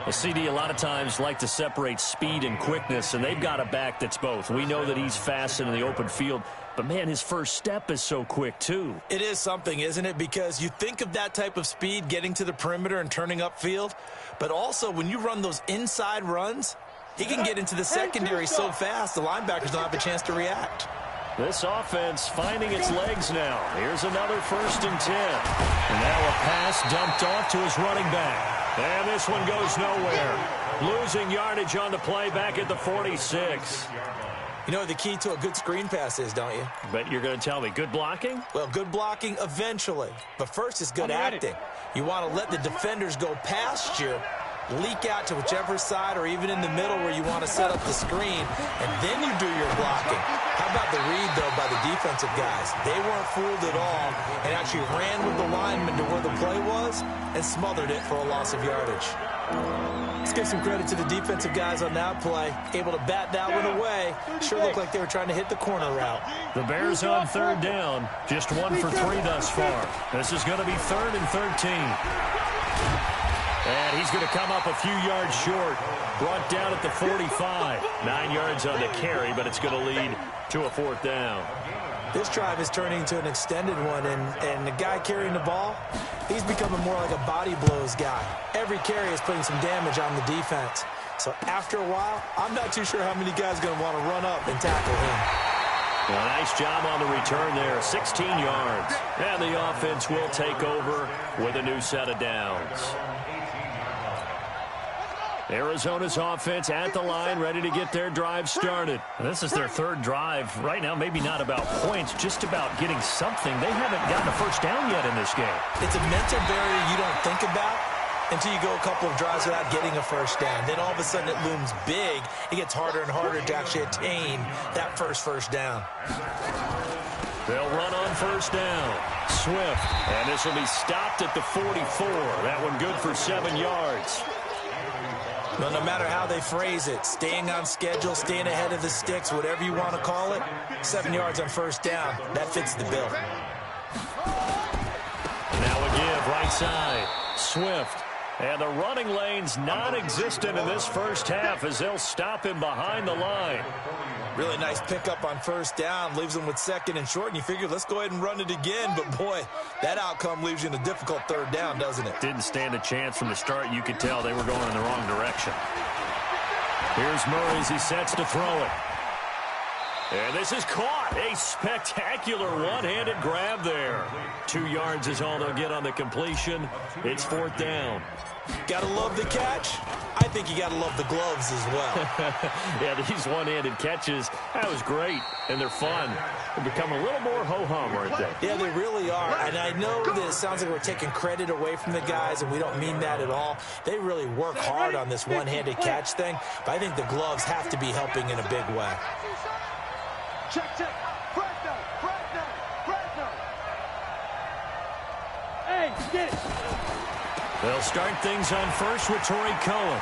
A CD a lot of times like to separate speed and quickness, and they've got a back that's both. We know that he's fast in the open field, but, man, his first step is so quick, too. It is something, isn't it? Because you think of that type of speed getting to the perimeter and turning upfield, but also when you run those inside runs, he can get into the secondary so fast the linebackers don't have a chance to react. This offense finding its legs now. Here's another 1st and 10. And now a pass dumped off to his running back. And this one goes nowhere. Losing yardage on the play back at the 46. You know what the key to a good screen pass is, don't you? But you're going to tell me, good blocking? Well, good blocking eventually. But first is good acting. You want to let the defenders go past you, leak out to whichever side or even in the middle where you want to set up the screen, and then you do your blocking. How about the read, though, by the defensive guys? They weren't fooled at all and actually ran with the lineman to where the play was and smothered it for a loss of yardage. Let's give some credit to the defensive guys on that play. Able to bat that one away. Sure looked like they were trying to hit the corner route. The Bears on 3rd down. Just 1 for 3 thus far. This is going to be 3rd and 13. And he's going to come up a few yards short. Brought down at the 45. 9 yards on the carry, but it's going to lead to a 4th down. This drive is turning into an extended one, and the guy carrying the ball, he's becoming more like a body blows guy. Every carry is putting some damage on the defense. So after a while, I'm not too sure how many guys are going to want to run up and tackle him. Well, nice job on the return there, 16 yards. And the offense will take over with a new set of downs. Arizona's offense at the line, ready to get their drive started. This is their 3rd drive. Right now, maybe not about points, just about getting something. They haven't gotten a 1st down yet in this game. It's a mental barrier you don't think about until you go a couple of drives without getting a 1st down. Then all of a sudden it looms big. It gets harder and harder to actually attain that first down. They'll run on 1st down. Swift, and this will be stopped at the 44. That one good for 7 yards. Well, no matter how they phrase it, staying on schedule, staying ahead of the sticks, whatever you want to call it, 7 yards on 1st down, that fits the bill. Now a give right side. Swift And the running lane's non-existent in this first half as they'll stop him behind the line. Really nice pickup on first down. Leaves him with second and short, and you figure, let's go ahead and run it again. But, boy, that outcome leaves you in a difficult third down, doesn't it? Didn't stand a chance from the start. You could tell they were going in the wrong direction. Here's Murray as he sets to throw it. And this is caught. A spectacular one-handed grab there. 2 yards is all they'll get on the completion. It's fourth down. Gotta love the catch. I think you gotta love the gloves as well. Yeah, these one-handed catches, that was great, and they're fun. They become a little more ho-hum, aren't they? Yeah, they really are. And I know that it sounds like we're taking credit away from the guys, and we don't mean that at all. They really work hard on this one-handed catch thing, but I think the gloves have to be helping in a big way. Check. Fresno. Hey, get it. They'll start things on first with Torrey Cohen.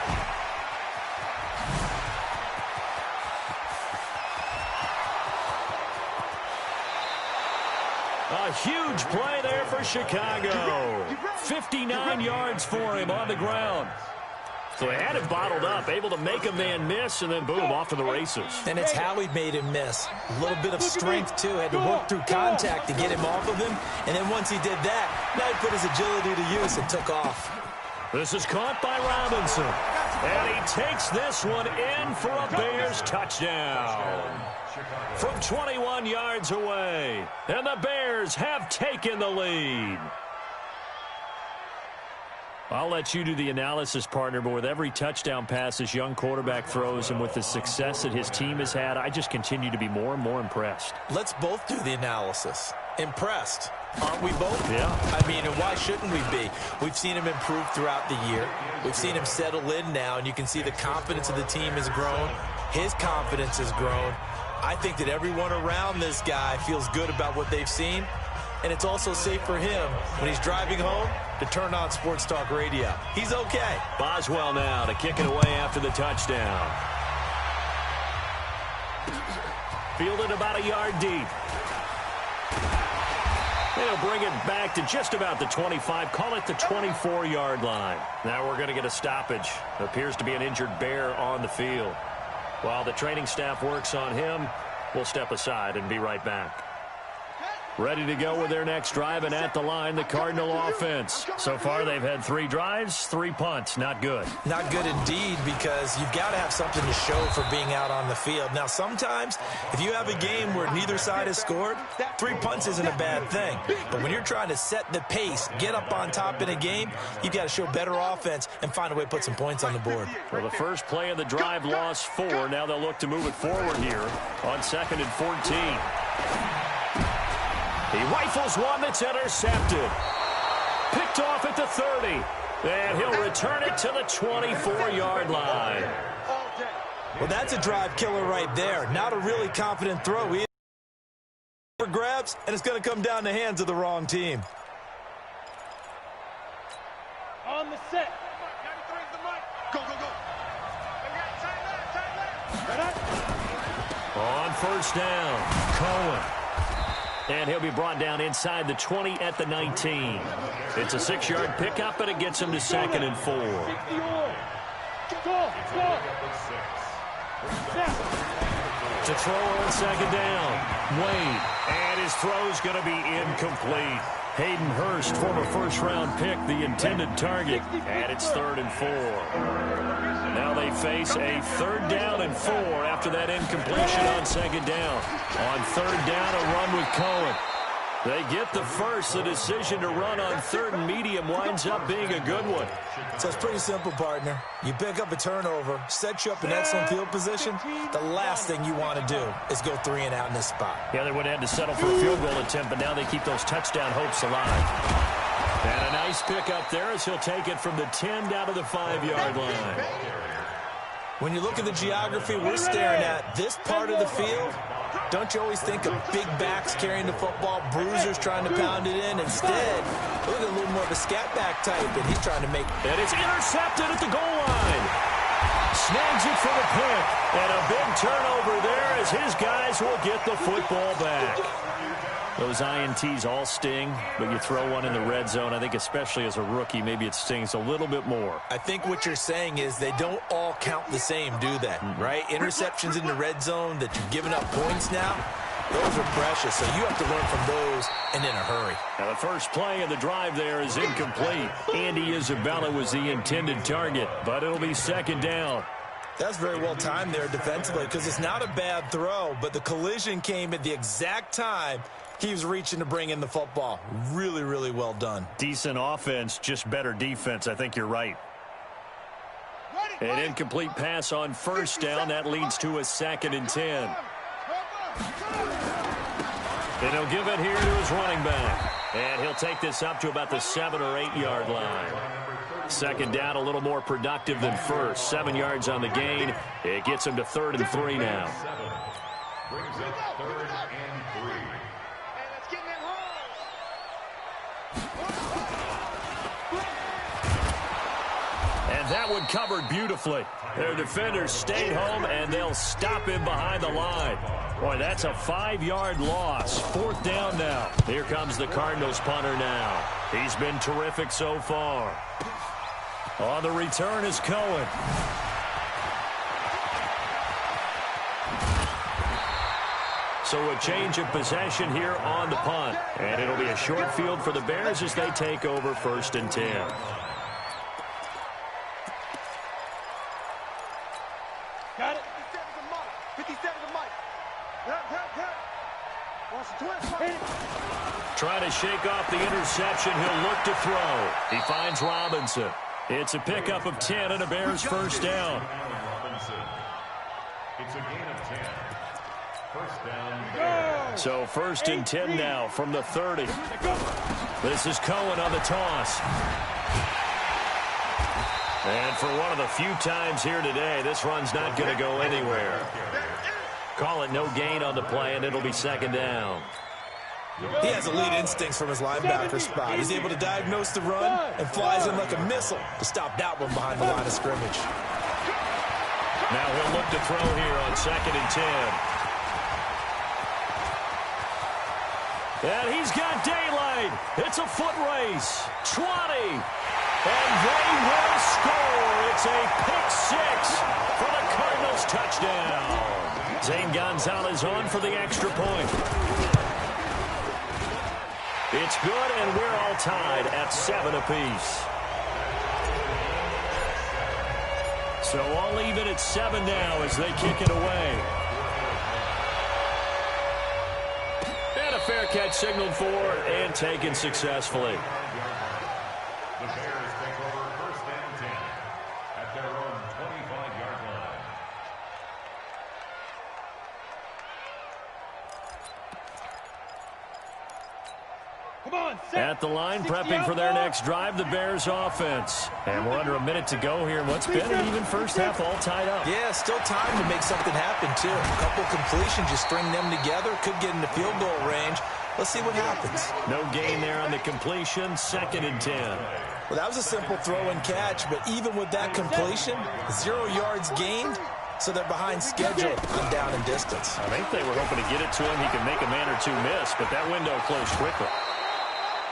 A huge play there for Chicago. 59 yards for him on the ground. So they had it bottled up, able to make a man miss, and then boom, off to the races. And it's how he made him miss. A little bit of strength, too. Had to work through contact to get him off of him. And then once he did that, now he put his agility to use and took off. This is caught by Robinson. And he takes this one in for a Bears touchdown. From 21 yards away. And the Bears have taken the lead. I'll let you do the analysis, partner, but with every touchdown pass this young quarterback throws and with the success that his team has had, I just continue to be more and more impressed. Let's both do the analysis. Impressed. Aren't we both? Yeah. I mean, and why shouldn't we be? We've seen him improve throughout the year. We've seen him settle in now, and you can see the confidence of the team has grown. His confidence has grown. I think that everyone around this guy feels good about what they've seen. And it's also safe for him when he's driving home to turn on Sports Talk Radio. He's okay. Boswell now to kick it away after the touchdown. Fielded about a yard deep. They'll bring it back to just about the 25. Call it the 24-yard line. Now we're going to get a stoppage. Appears to be an injured Bear on the field. While the training staff works on him, we'll step aside and be right back. Ready to go with their next drive, and at the line, the Cardinal offense. So far, they've had 3 drives, 3 punts. Not good. Not good indeed, because you've got to have something to show for being out on the field. Now, sometimes, if you have a game where neither side has scored, 3 punts isn't a bad thing. But when you're trying to set the pace, get up on top in a game, you've got to show better offense and find a way to put some points on the board. Well, the first play of the drive lost 4. Now they'll look to move it forward here on 2nd and 14. He rifles one that's intercepted. Picked off at the 30. And he'll return it to the 24-yard line. Well, that's a drive killer right there. Not a really confident throw. He for grabs, and it's going to come down the hands of the wrong team. On the set. 93 is the mic. Go. Tight left. On first down, Cohen. And he'll be brought down inside the 20 at the 19. It's a 6-yard pickup, and it gets him to 2nd and 4. Go. To throw on 2nd down, Wade. And his throw's going to be incomplete. Hayden Hurst, former first-round pick, the intended target. And it's 3rd and 4. Now they face a 3rd down and 4 after that incompletion on 2nd down. On 3rd down, a run with Cohen. They get the first. The decision to run on 3rd and medium winds up being a good one. So it's pretty simple, partner. You pick up a turnover, set you up in excellent field position. The last thing you want to do is go 3 and out in this spot. Yeah, they would have had to settle for a field goal attempt, but now they keep those touchdown hopes alive. And a nice pickup there as he'll take it from the 10 down to the 5-yard line. When you look at the geography we're staring at, this part of the field, don't you always think of big backs carrying the football, bruisers trying to pound it in? Instead, look at a little more of a scat back type, and he's trying to make... And it's intercepted at the goal line. Snags it for the pick. And a big turnover there as his guys will get the football back. Those INTs all sting, but you throw one in the red zone. I think especially as a rookie, maybe it stings a little bit more. I think what you're saying is they don't all count the same, do they? Right? Interceptions in the red zone that you're giving up points now, those are precious, so you have to learn from those and in a hurry. Now the first play of the drive there is incomplete. Andy Isabella was the intended target, but it'll be second down. That's very well timed there defensively because it's not a bad throw, but the collision came at the exact time he was reaching to bring in the football. Really, really well done. Decent offense, just better defense. I think you're right. An incomplete pass on first down. That leads to a 2nd and 10. And he'll give it here to his running back. And he'll take this up to about the 7 or 8 yard line. Second down, a little more productive than first. 7 yards on the gain. It gets him to 3rd and 3 now. Brings up 3rd and 3. Hey, let's get in that hole. And that one covered beautifully. Their defenders stayed home, and they'll stop him behind the line. Boy, that's a 5-yard loss. 4th down now. Here comes the Cardinals punter now. He's been terrific so far. On the return is Cohen. So a change of possession here on the punt. And it'll be a short field for the Bears as they take over 1st and 10. Got it. 57 to Mike. Trying to shake off the interception. He'll look to throw. He finds Robinson. It's a pickup of 10 and a Bears first down. It's a gain of 10. First down, Bears. So 1st and 10 now from the 30. This is Cohen on the toss. And for one of the few times here today, this run's not going to go anywhere. Call it no gain on the play, and it'll be 2nd down. He has elite instincts from his linebacker spot. He's able to diagnose the run and flies in like a missile to stop that one behind the line of scrimmage. Now he'll look to throw here on 2nd and 10. And he's got daylight. It's a foot race. 20. And they will score. It's a pick 6 for the Cardinals touchdown. Zane Gonzalez on for the extra point. It's good, and we're all tied at 7 apiece. So I'll leave it at 7 now as they kick it away. And a fair catch signaled for and taken successfully. The Bears take over 1st and 10 at their own 25-yard line. At the line, prepping for their next drive, the Bears offense. And we're under a minute to go here. What's been an even first half, all tied up. Yeah, still time to make something happen, too. A couple completions, you string them together, could get into field goal range. Let's see what happens. No gain there on the completion, 2nd and 10. Well, that was a simple throw and catch, but even with that completion, 0 yards gained, so they're behind schedule on down and distance. I think they were hoping to get it to him. He could make a man or two miss, but that window closed quickly.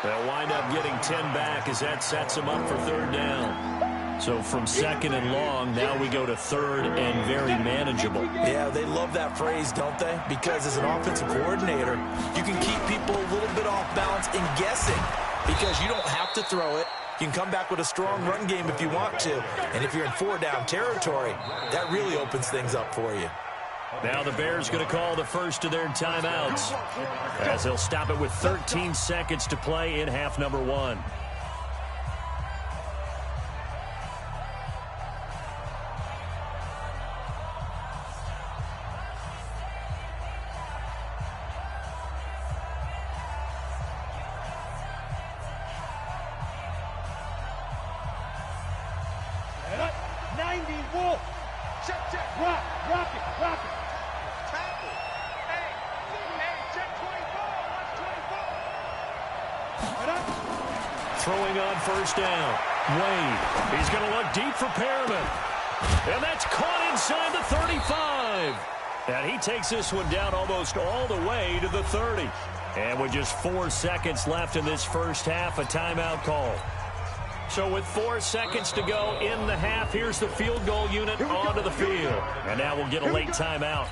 They'll wind up getting 10 back as that sets them up for 3rd down. So from 2nd and long, now we go to 3rd and very manageable. Yeah, they love that phrase, don't they? Because as an offensive coordinator, you can keep people a little bit off balance and guessing because you don't have to throw it. You can come back with a strong run game if you want to. And if you're in 4-down territory, that really opens things up for you. Now the Bears going to call the first of their timeouts as they'll stop it with 13 seconds to play in half number 1. Throwing on first down. Wade. He's going to look deep for Perriman. And that's caught inside the 35. And he takes this one down almost all the way to the 30. And with just 4 seconds left in this first half, a timeout call. So with 4 seconds to go in the half, here's the field goal unit onto the field. And now we'll get a late timeout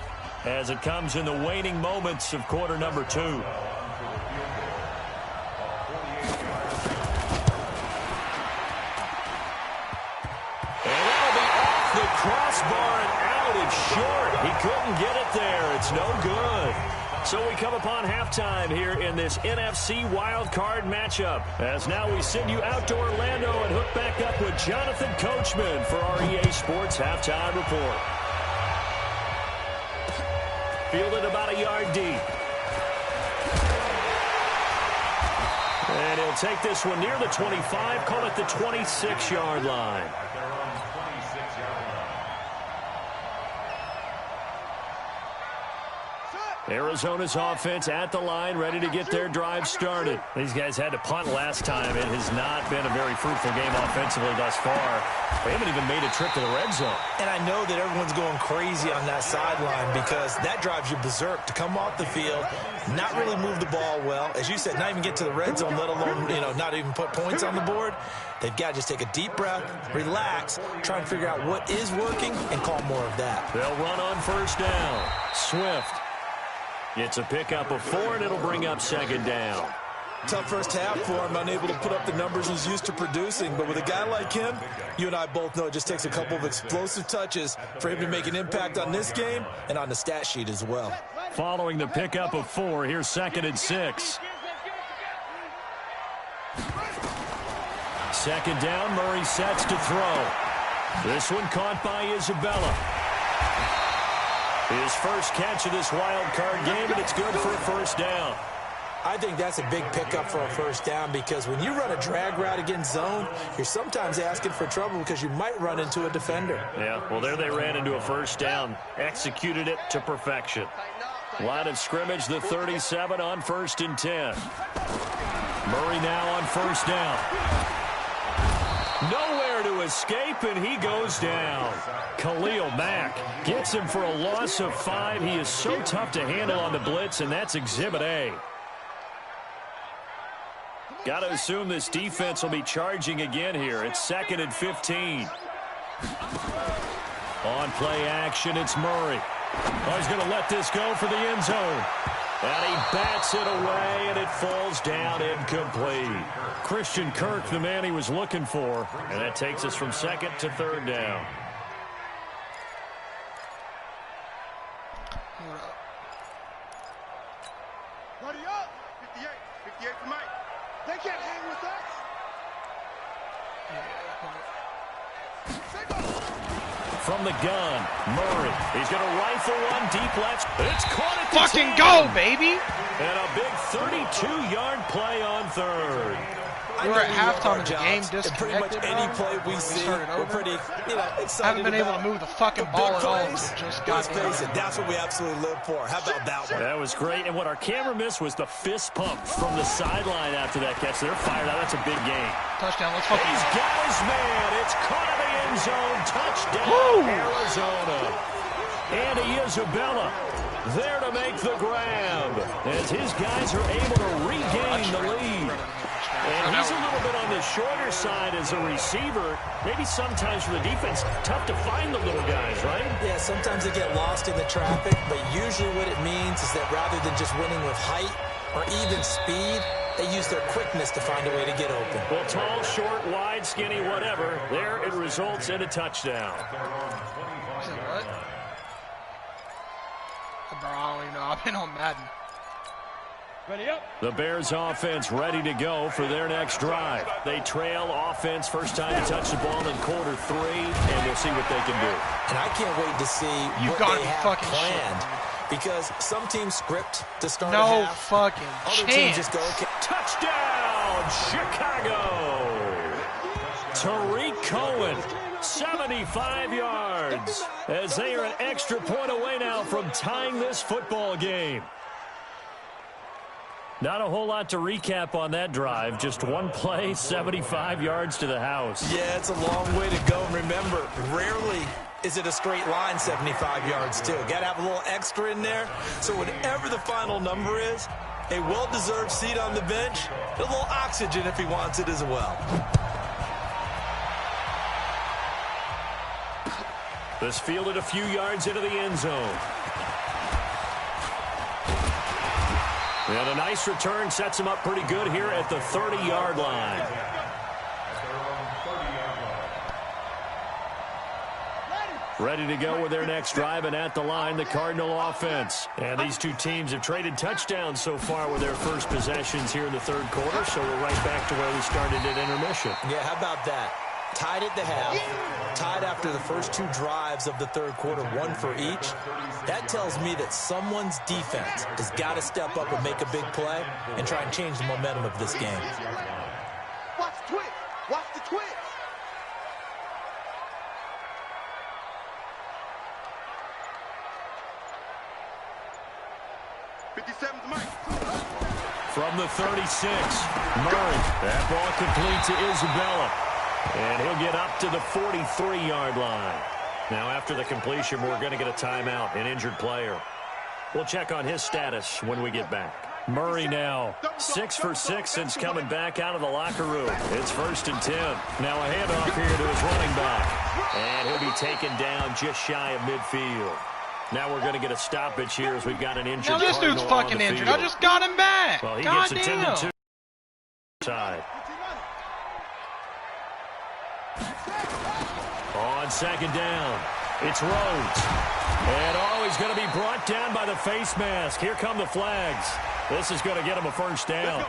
as it comes in the waning moments of quarter number 2. And that'll be off the crossbar and out. It's short. He couldn't get it there. It's no good. So we come upon halftime here in this NFC wildcard matchup. As now we send you out to Orlando and hook back up with Jonathan Coachman for our EA Sports Halftime Report. Fielded about a yard deep. And he'll take this one near the 25, call it the 26-yard line. Arizona's offense at the line, ready to get their drive started. These guys had to punt last time. It has not been a very fruitful game offensively thus far. They haven't even made a trip to the red zone. And I know that everyone's going crazy on that sideline because that drives you berserk to come off the field, not really move the ball well. As you said, not even get to the red zone, let alone, not even put points on the board. They've got to just take a deep breath, relax, try and figure out what is working, and call more of that. They'll run on first down. Swift. It's a pickup of 4, and it'll bring up second down. Tough first half for him, unable to put up the numbers he's used to producing. But with a guy like him, you and I both know it just takes a couple of explosive touches for him to make an impact on this game and on the stat sheet as well. Following the pickup of 4, here's 2nd and 6. Second down, Murray sets to throw. This one caught by Isabella. His first catch of this wild card game, and it's good for a first down. I think that's a big pickup for a first down because when you run a drag route against zone, you're sometimes asking for trouble because you might run into a defender. Yeah, well, there they ran into a first down. Executed it to perfection. Line of scrimmage, the 37 on 1st and 10. Murray now on first down. Nowhere to escape, and he goes down. Khalil Mack gets him for a loss of 5. He is so tough to handle on the blitz, and that's Exhibit A. Got to assume this defense will be charging again here. It's 2nd and 15. On play action, it's Murray. Oh, he's going to let this go for the end zone. And he bats it away, and it falls down incomplete. Christian Kirk, the man he was looking for. And that takes us from 2nd to 3rd down. Buddy up. 58. 58 for Mike. They can't hang with us. From the gun, Murray. He's going to rifle one deep left. It's caught at the fucking 10. go, baby! And a big 32-yard play on 3rd. We're at halftime of the game, disconnected, pretty much any play we see, we're pretty, excited. Haven't been able to move the fucking ball at all. Just got it. That's what we absolutely live for. How about that one? That was great. And what our camera missed was the fist pump from the sideline after that catch. They're fired out. That's a big game. Touchdown. Let's fucking He's got his man. It's caught in the end zone. Touchdown, Arizona. Andy Isabella there to make the grab as his guys are able to regain the lead. And he's a little bit on the shorter side as a receiver. Maybe sometimes for the defense, tough to find the little guys, right? Yeah, sometimes they get lost in the traffic, but usually what it means is that rather than just winning with height or even speed, they use their quickness to find a way to get open. Well, tall, short, wide, skinny, whatever, there it results in a touchdown. What? Bro, I don't even know. I've been on Madden. Ready up. The Bears offense ready to go for their next drive. They trail offense first time to touch the ball in quarter 3, and we'll see what they can do. And I can't wait to see what they have planned. Because some teams script to start a half. No fucking Other chance. teams just go, okay. Touchdown, Chicago! Tariq Cohen, 75 yards, as they are an extra point away now from tying this football game. Not a whole lot to recap on that drive. Just one play, 75 yards to the house. Yeah, it's a long way to go. And remember, rarely is it a straight line 75 yards, too. Got to have a little extra in there. So whatever the final number is, a well-deserved seat on the bench, a little oxygen if he wants it as well. This fielded a few yards into the end zone. And a nice return sets him up pretty good here at the 30-yard line. Ready to go with their next drive, and at the line, the Cardinal offense. And these two teams have traded touchdowns so far with their first possessions here in the third quarter, so we're right back to where we started at intermission. Yeah, how about that? Tied at the half, tied after the first two drives of the third quarter, one for each. That tells me that someone's defense has got to step up and make a big play and try and change the momentum of this game. Watch the twitch. Watch the twitch. From the 36, Murray. That ball complete to Isabella. And he'll get up to the 43-yard line. Now, after the completion, we're going to get a timeout, an injured player. We'll check on his status when we get back. Murray now 6 for 6 since coming back out of the locker room. It's 1st and 10. Now a handoff here to his running back. And he'll be taken down just shy of midfield. Now we're going to get a stoppage here as we've got an injured Now this Cardinal dude's fucking injured. I just got him back. Well, he God gets damn. attended to. Side. On 2nd down, it's Rhodes. And he's going to be brought down by the face mask. Here come the flags. This is going to get him a 1st down.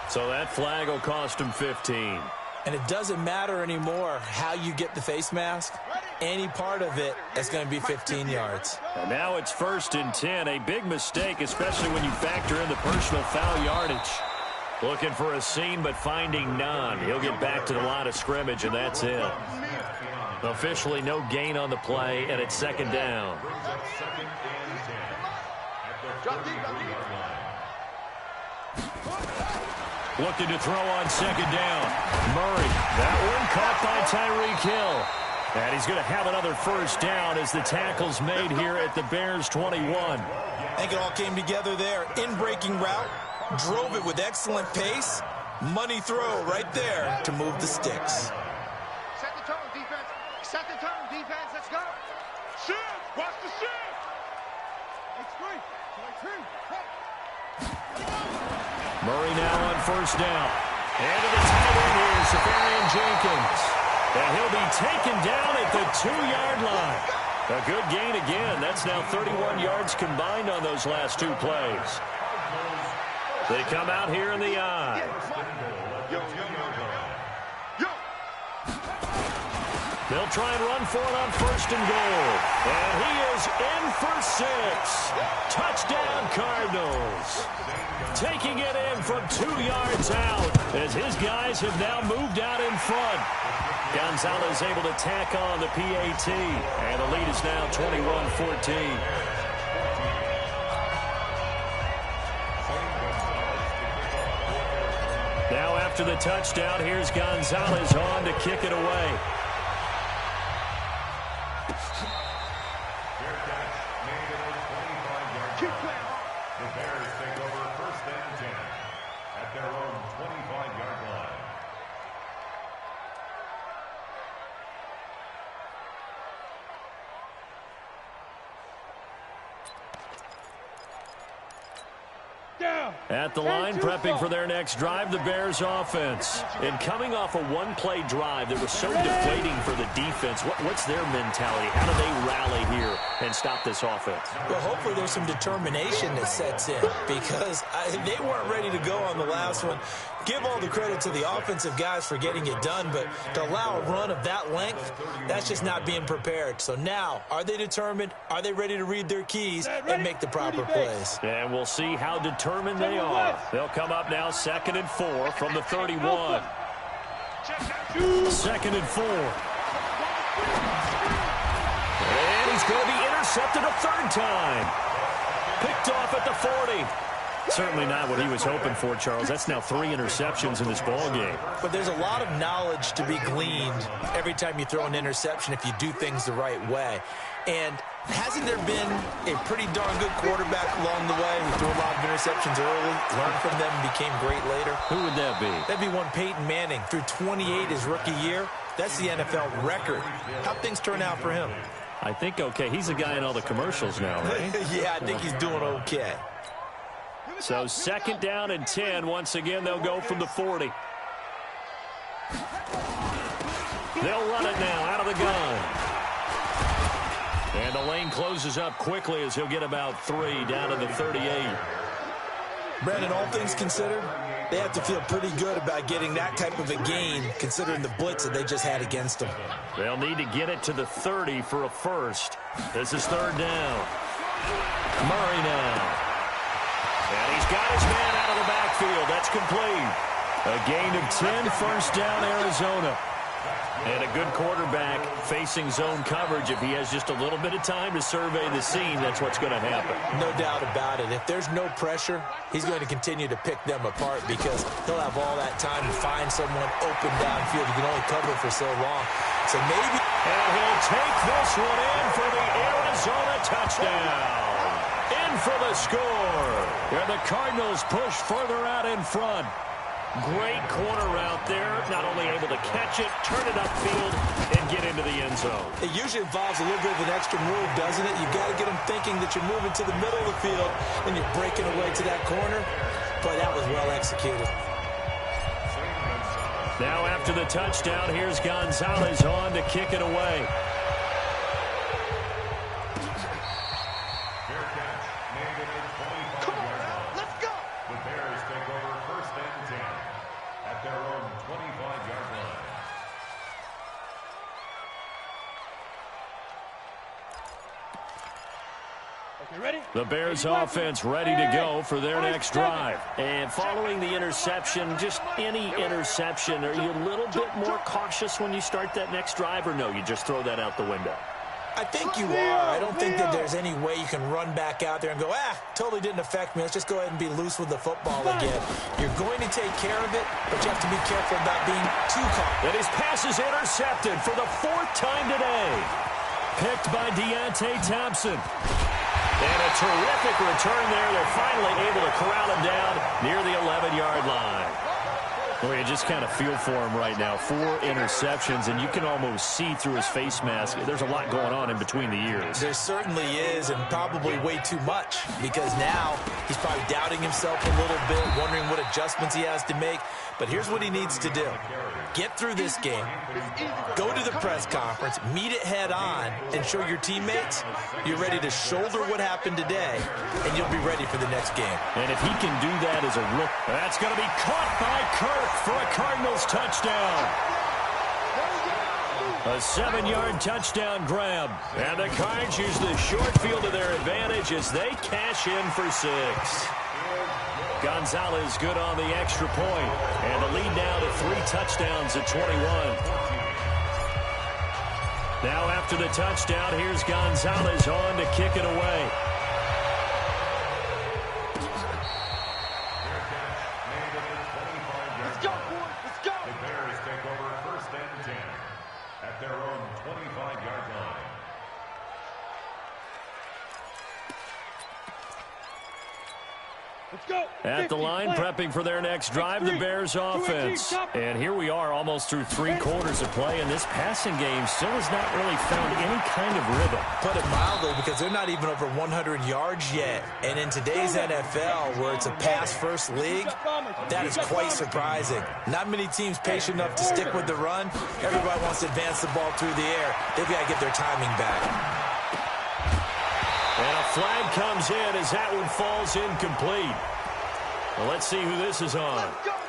So that flag will cost him 15. And it doesn't matter anymore how you get the face mask. Any part of it is going to be 15 yards. And now it's 1st and 10. A big mistake, especially when you factor in the personal foul yardage. Looking for a seam, but finding none. He'll get back to the line of scrimmage, and that's it. Officially no gain on the play, and it's 2nd down. Looking to throw on 2nd down. Murray. That one caught by Tyreek Hill. And he's going to have another 1st down as the tackle's made here at the Bears 21. I think it all came together there. In-breaking route. Drove it with excellent pace. Money throw right there to move the sticks. Set the tone, defense. Set the tone, defense. Let's go. Shift. Watch the shift. Murray now on 1st down. And to the tight end here, Safarian Jenkins. And he'll be taken down at the 2-yard line. A good gain again. That's now 31 yards combined on those last 2 plays. They come out here in the eye. They'll try and run for it on 1st and goal. And he is in for 6. Touchdown, Cardinals. Taking it in from 2 yards out as his guys have now moved out in front. Gonzalez able to tack on the PAT. And the lead is now 21-14. Now after the touchdown, here's Gonzalez on to kick it away. The Bears take over 1st and 10 at their own 25-yard line. At the line, prepping for their next drive, the Bears offense. And coming off a one-play drive that was so deflating for the defense, what's their mentality? How do they rally here and stop this offense? Well, hopefully there's some determination that sets in because they weren't ready to go on the last one. Give all the credit to the offensive guys for getting it done, but to allow a run of that length, that's just not being prepared. So now, are they determined? Are they ready to read their keys and make the proper plays? And we'll see how determined they are. They'll come up now 2nd and 4 from the 31. 2nd and 4. And he's going to be intercepted a 3rd time. Picked off at the 40. Certainly not what he was hoping for, Charles. That's now 3 interceptions in this ball game. But there's a lot of knowledge to be gleaned every time you throw an interception if you do things the right way. And hasn't there been a pretty darn good quarterback along the way who threw a lot of interceptions early, learned from them, and became great later? Who would that be? That'd be one Peyton Manning. Threw 28 his rookie year. That's the NFL record. How'd things turn out for him? I think okay. He's the guy in all the commercials now, right? Yeah, I think he's doing okay. So 2nd down and 10. Once again, they'll go from the 40. They'll run it now out of the gun. And the lane closes up quickly as he'll get about 3 down to the 38. Brandon, all things considered, they have to feel pretty good about getting that type of a gain considering the blitz that they just had against them. They'll need to get it to the 30 for a first. This is 3rd down. Murray now. And he's got his man out of the backfield. That's complete. A gain of 10, 1st down, Arizona. And a good quarterback facing zone coverage. If he has just a little bit of time to survey the scene, that's what's going to happen. No doubt about it. If there's no pressure, he's going to continue to pick them apart because he'll have all that time to find someone open downfield. You can only cover for so long. So maybe... And he'll take this one in for the Arizona touchdown. In for the score. And the Cardinals push further out in front. Great corner route there. Not only able to catch it, turn it upfield, and get into the end zone. It usually involves a little bit of an extra move, doesn't it? You've got to get them thinking that you're moving to the middle of the field and you're breaking away to that corner. Boy, that was well executed. Now after the touchdown, here's Gonzalez on to kick it away. The Bears offense ready to go for their next drive. And following the interception, just any interception, are you a little bit more cautious when you start that next drive, or no, you just throw that out the window? I think you are. I don't think that there's any way you can run back out there and go, totally didn't affect me. Let's just go ahead and be loose with the football again. You're going to take care of it, but you have to be careful about being too cautious. And his pass is intercepted for the 4th time today. Picked by Deontay Thompson. And a terrific return there. They're finally able to corral him down near the 11-yard line. Well, you just kind of feel for him right now. 4 interceptions, and you can almost see through his face mask. There's a lot going on in between the ears. There certainly is, and probably way too much, because now he's probably doubting himself a little bit, wondering what adjustments he has to make. But here's what he needs to do. Get through this game, go to the press conference, meet it head on, and show your teammates you're ready to shoulder what happened today, and you'll be ready for the next game. And if he can do that as a rookie, that's going to be caught by Kirk for a Cardinals touchdown. A 7-yard touchdown grab. And the Cards use the short field to their advantage as they cash in for 6. Gonzalez good on the extra point. And the lead now to 3 touchdowns at 21. Now after the touchdown, here's Gonzalez on to kick it away. Let's go, boys. Let's go. The Bears take over 1st and 10 at their own 25-yard line. Let's go. At the line, prepping for their next drive, the Bears offense. And here we are almost through 3 quarters of play, and this passing game still has not really found any kind of rhythm. Put it mildly, because they're not even over 100 yards yet. And in today's NFL, where it's a pass-first league, that is quite surprising. Not many teams patient enough to stick with the run. Everybody wants to advance the ball through the air. They've got to get their timing back. And a flag comes in as that one falls incomplete. Well, let's see who this is on.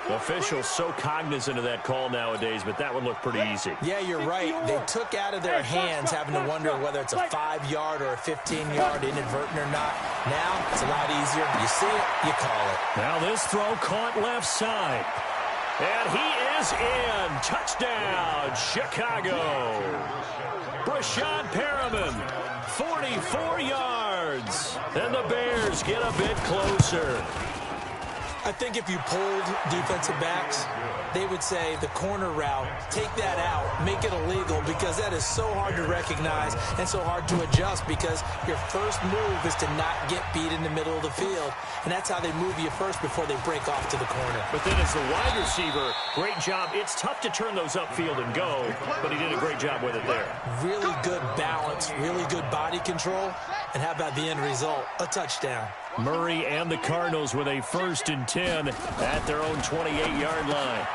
Officials so cognizant of that call nowadays, but that would look pretty easy. Yeah, you're right. They took out of their hands having to wonder whether it's a 5-yard or a 15-yard inadvertent or not. Now, it's a lot easier. You see it, you call it. Now this throw caught left side. And he is in. Touchdown, Chicago. Brashad Perriman, 44 yards. And the Bears get a bit closer. I think if you polled defensive backs, they would say the corner route, take that out, make it illegal, because that is so hard to recognize and so hard to adjust, because your first move is to not get beat in the middle of the field, and that's how they move you first before they break off to the corner. But then as the wide receiver, great job. It's tough to turn those upfield and go, but he did a great job with it there. Really good balance, really good body control, and how about the end result? A touchdown. Murray and the Cardinals with a 1st and 10 at their own 28-yard line.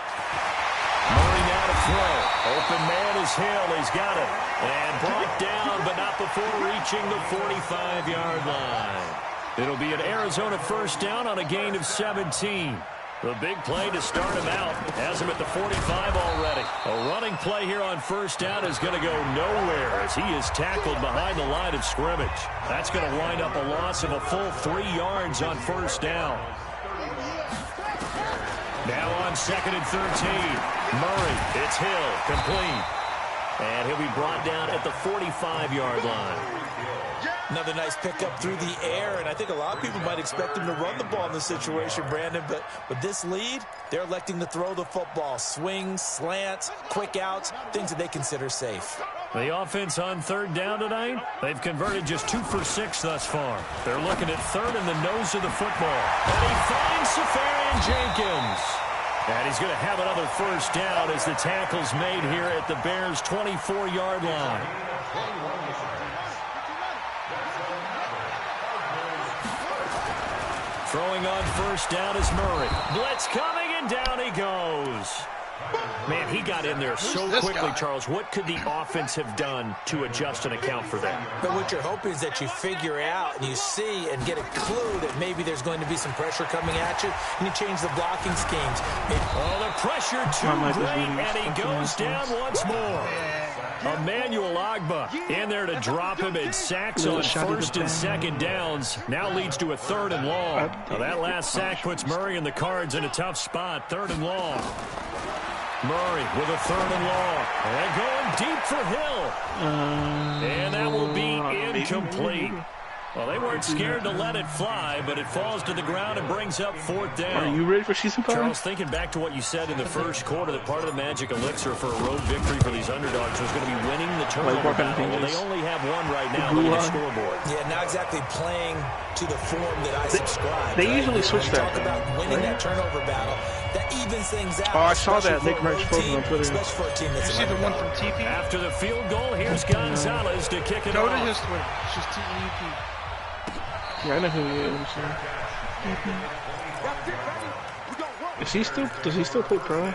Murray now to throw. Open man is Hill. He's got it. And brought down, but not before reaching the 45-yard line. It'll be an Arizona 1st down on a gain of 17. The big play to start him out. Has him at the 45 already. A running play here on 1st down is going to go nowhere as he is tackled behind the line of scrimmage. That's going to wind up a loss of a full 3 yards on 1st down. Now on 2nd and 13. Murray, it's Hill, complete. And he'll be brought down at the 45-yard line. Another nice pickup through the air, and I think a lot of people might expect him to run the ball in this situation, Brandon, but with this lead, they're electing to throw the football. Swings, slants, quick outs, things that they consider safe. The offense on 3rd down tonight, they've converted just 2 for 6 thus far. They're looking at 3rd in the nose of the football. And he finds Safarian Jenkins. And he's going to have another 1st down as the tackle's made here at the Bears' 24-yard line. Throwing on 1st down is Murray. Blitz coming, and down he goes. Man, he got in there so quickly, Charles. What could the offense have done to adjust and account for that? But what you're hoping is that you figure out and you see and get a clue that maybe there's going to be some pressure coming at you, and you change the blocking schemes. Oh, the pressure too great, and he goes down once more. Emmanuel Agba in there to drop him, and sacks on 1st and 2nd downs. Now leads to a 3rd and long. Now that last sack puts Murray and the Cards in a tough spot. 3rd and long. Murray with a 3rd and long. And going deep for Hill. And that will be incomplete. Well, they weren't scared to let it fly, but it falls to the ground and brings up 4th down. Are you ready for season 5? Charles, thinking back to what you said in the 1st quarter, that part of the magic elixir for a road victory for these underdogs was going to be winning the turnover battle. Well, they only have one right now. Look at the scoreboard. Yeah, not exactly playing to the form that I subscribe. They usually switch that. Talk about winning that turnover battle. That evens things out. Oh, I saw that. Nick Merckx posted on Twitter. Especially for a team that's you see the one from TP? After the field goal, here's Gonzalez to kick it off. Go to his Twitter. It's just TEP. Yeah, I know who he is. Does he still play pro?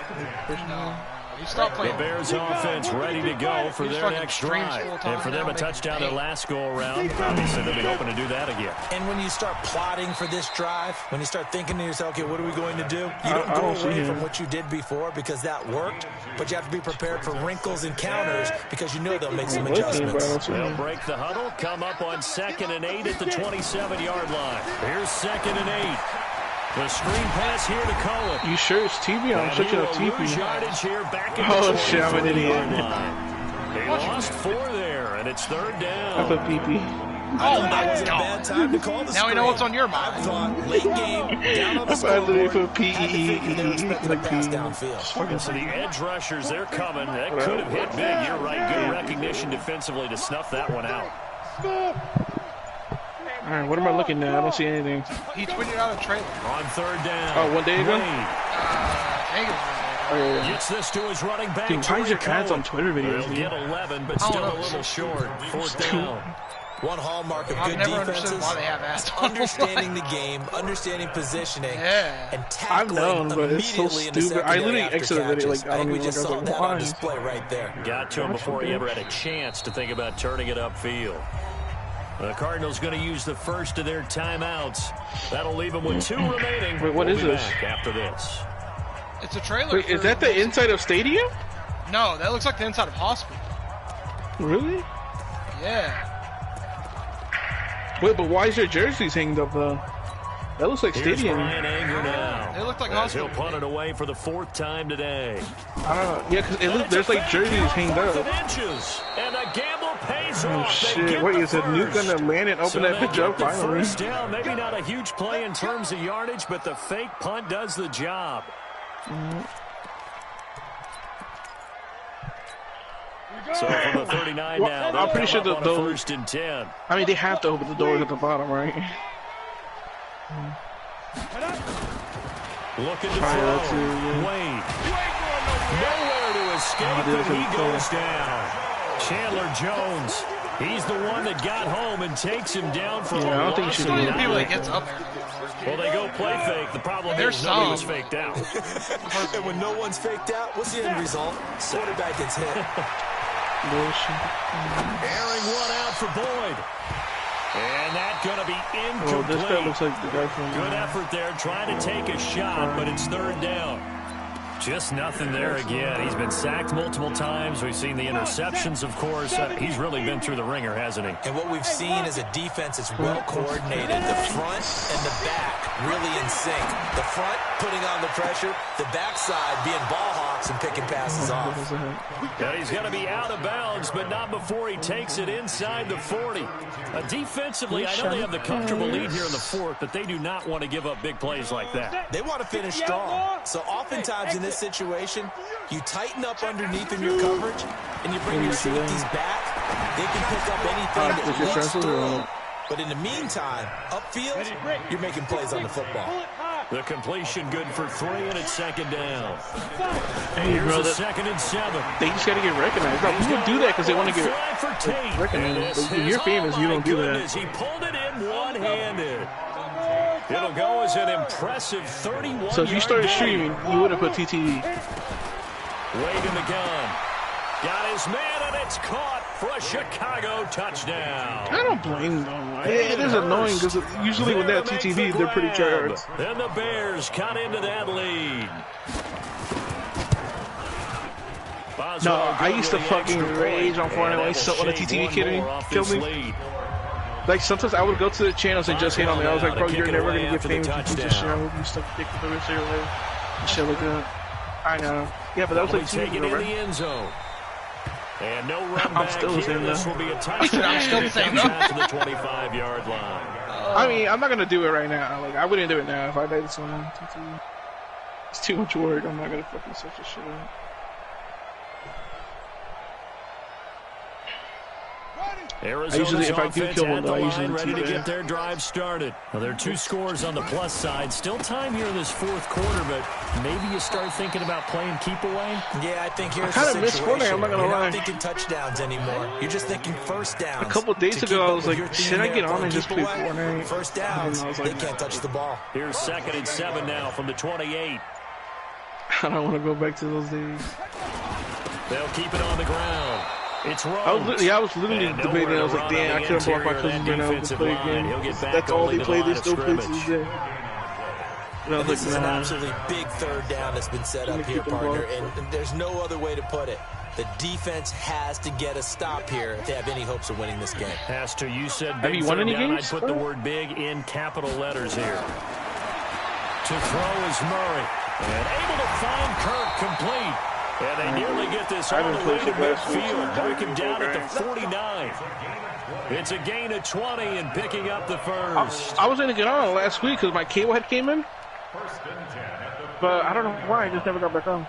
The Bears offense ready to go for their next drive. And for them, a touchdown their last go-around. Obviously, they'll be hoping to do that again. And when you start plotting for this drive, when you start thinking to yourself, okay, what are we going to do? You don't go away from what you did before because that worked, but you have to be prepared for wrinkles and counters because you know they'll make some adjustments. They'll break the huddle, come up on 2nd and 8 at the 27-yard line. Here's 2nd and 8. The screen pass here to Cullen. You sure it's TP? I'm switching up TP. Yardage here back Oh shit, I'm an idiot. They lost 4 there, and it's 3rd down. I put PP. Oh my God! Now we know what's on your mind. I thought late game, down on the scoreboard. I literally put PEE. So the edge rushers, they're coming. That could have hit big. You're right. Good recognition defensively to snuff that one out. All right, what am I looking at? I don't see anything. He tweeted out a trailer. On 3rd down. Oh, 1 day ago? Gets this to his running back. Dude, why is your ads on Twitter videos? He'll get 11, but still a little short. 4th down. One hallmark of good defenses, understanding the game, understanding positioning, and tackling immediately in the secondary. I literally exited it. Like, I think we just saw that on display right there. Got to him before he ever had a chance to think about turning it upfield. The Cardinals going to use the first of their timeouts. That'll leave them with 2 remaining. Wait, what is this? After this. It's a trailer. Wait, is that the inside of stadium? No, that looks like the inside of hospital. Really? Yeah. Wait, but why is their jerseys hanged up though? That looks like Here's stadium. Ryan Anger now. They look like hospital. He'll punt it away for the 4th time today. I don't know. Yeah, because it looks there's like jerseys hanged up. Inches, and a gamble pays Oh off. shit! What is it? Nuke gonna land and open that bitch up finally? First down, maybe not a huge play in terms of yardage, but the fake punt does the job. So from the 39 now, I'm pretty sure the first and 10. I mean, they have to open the doors at the bottom, right? Looking to throw. Wade. Nowhere to escape, and he goes down. Chandler Jones. He's the one that got home and takes him down for a I don't think loss. so many people that gets up there. Well, they go play fake. The problem is nobody was faked out. And when no one's faked out, what's the end result? Quarterback gets hit. Airing one out for Boyd. And that's going to be incomplete. Oh, this guy looks like the guy from... Good effort there, trying to take a shot, but it's third down. Just nothing there again. He's been sacked multiple times. We've seen the interceptions, of course. He's really been through the ringer, hasn't he? And what we've seen is a defense that's well coordinated. The front and the back really in sync. The front putting on the pressure, the backside being ball hawks and picking passes off. And he's going to be out of bounds, but not before he takes it inside the 40. Defensively, I know they have the comfortable lead here in the fourth, but they do not want to give up big plays like that. They want to finish strong. So oftentimes in this situation, you tighten up underneath in your coverage, and you bring your safeties back. They can pick up anything that leads through. But in the meantime, upfield, you're making plays on the football. The completion good for 3, and it's second down. Hey, Here's bro, a 2nd and 7. They just got to get recognized. Bro, people do that because they want to get recognized. But when you're famous, you don't do that. He pulled it in one-handed. It'll go as an impressive 31-yard So if you started streaming, you would have put TTV. Wade in the gun. Got his man, and it's caught for a Chicago touchdown. I don't blame them. It is annoying because usually with that TTV, they're pretty tryhards. And the Bears cut into that lead. No, I used to fucking rage on Fortnite when a TTV killed me. Like, sometimes I would go to the channels and just hate on me. I was like, bro, you're never going to get famous. You just share with me stuff dick for the rest of your life. And shit like that. I know. Yeah, but that was like 2 years ago, right? And no run I'm still the same, this though. will be a touchdown. I'm still the same, though. To the 25-yard line. I mean, I'm not going to do it right now. Like, I wouldn't do it now if I did this on TTV. It's too much work. I'm not going to fucking search this shit out. Arizona's if I do kill one, though, I usually ready to do get their drive started. Well, there are 2 scores on the plus side. Still time here in this fourth quarter, but maybe you start thinking about playing keep away. Yeah, I think here's I kind the of miss situation. Fortnite, I'm not going to You're lie. not thinking touchdowns anymore. You're just thinking first downs. A couple days To ago, keep I up was with like, your team should I there, get on playing and just keep play away. Fortnite? First downs, I was they like, can't touch the ball. Here's 2nd and 7 now from the 28. I don't want to go back to those days. They'll keep it on the ground. It's Rhodes. I was literally debating. I was like, damn, I couldn't block my cousins right now to play a game. That's all they play. They still play to this day. And I was This like, is an nah. absolutely big third down that's been set up here, partner, and there's no other way to put it. The defense has to get a stop here if they have any hopes of winning this game. Has to. You said Have big you won third any down. games? I'd put the word big in capital letters here. To throw is Murray. And able to find Kirk complete. And they nearly get this all the way to midfield. Break him down at the 49. It's a gain of 20 and picking up the first. I was going to get on last week because my cable had came in. But I don't know why. I just never got back on.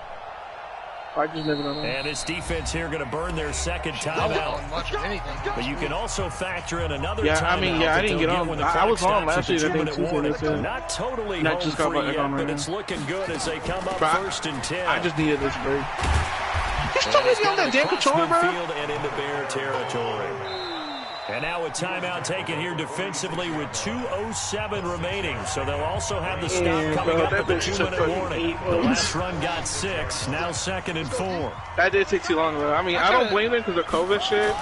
I just never got on. And this defense here going to burn their second timeout. Much of anything. But you can also factor in another Yeah, timeout. I mean, yeah, I didn't get on. I was on last week, I think, Tuesday. Not totally Not home just got free back yet, on right but now. it's looking good as they come up Bro, first and 10. I just needed this break. He's still busy on that damn controller, bro. Field and into Bear territory. And now a timeout taken here defensively with 2:07 remaining. So they'll also have the stop coming up with the 2-minute warning. The last run got 6. Now 2nd and 4. That did take too long, though. I mean, I don't blame them because of COVID shit.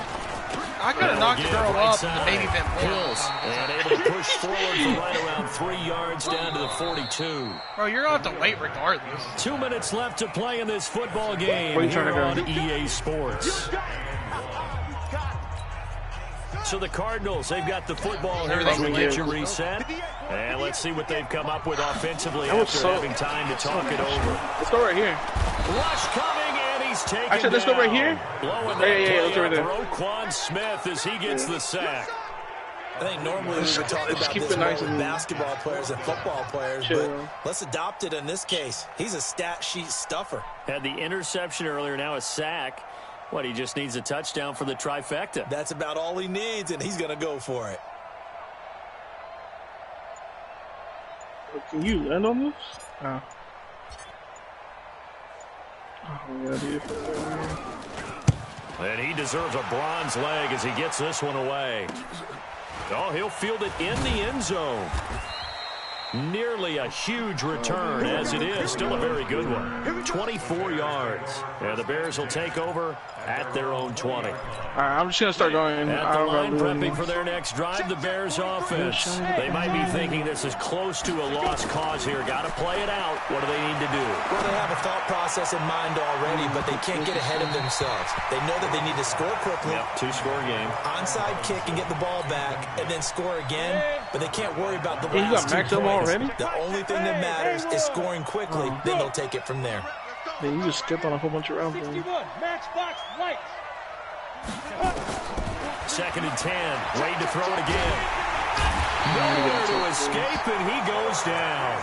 I could have knocked the girl up and the baby been Hills and able to push forward for right around 3 yards down to the 42. Bro, you're going to have to wait regardless. 2 minutes left to play in this football game Where are you trying here to on go? EA Sports. So the Cardinals, they've got the football here as we get you reset. And let's see what they've come up with offensively after having time to talk it over. Let's go right here. Rush coming, and he's taken I said, let's go right here. Yeah, let's go right there. Roquan Smith as he gets the sack. I think normally we would talk about this more with basketball players and football players, but let's adopt it in this case. He's a stat sheet stuffer. Had the interception earlier, now a sack. What, he just needs a touchdown for the trifecta. That's about all he needs, and he's going to go for it. Can you land on this? Oh. And he deserves a bronze leg as he gets this one away. Oh, he'll field it in the end zone. Nearly a huge return, as it is. Still a very good one. 24 yards. And the Bears will take over at their own 20. Alright, I'm just going to start going. At the line prepping for their next drive, the Bears offense. They might be thinking this is close to a lost cause here. Got to play it out. What do they need to do? Well, they have a thought process in mind already, but they can't get ahead of themselves. They know that they need to score quickly. Yep, two-score game. Onside kick and get the ball back, and then score again. But they can't worry about the You got last 2 maxed up already? The only thing that matters is scoring quickly. Then they'll take it from there. Man, you just skipped on a whole bunch of rounds. 61, matchbox lights. 2nd and 10. Wade to throw it again. Nowhere to escape, and he goes down.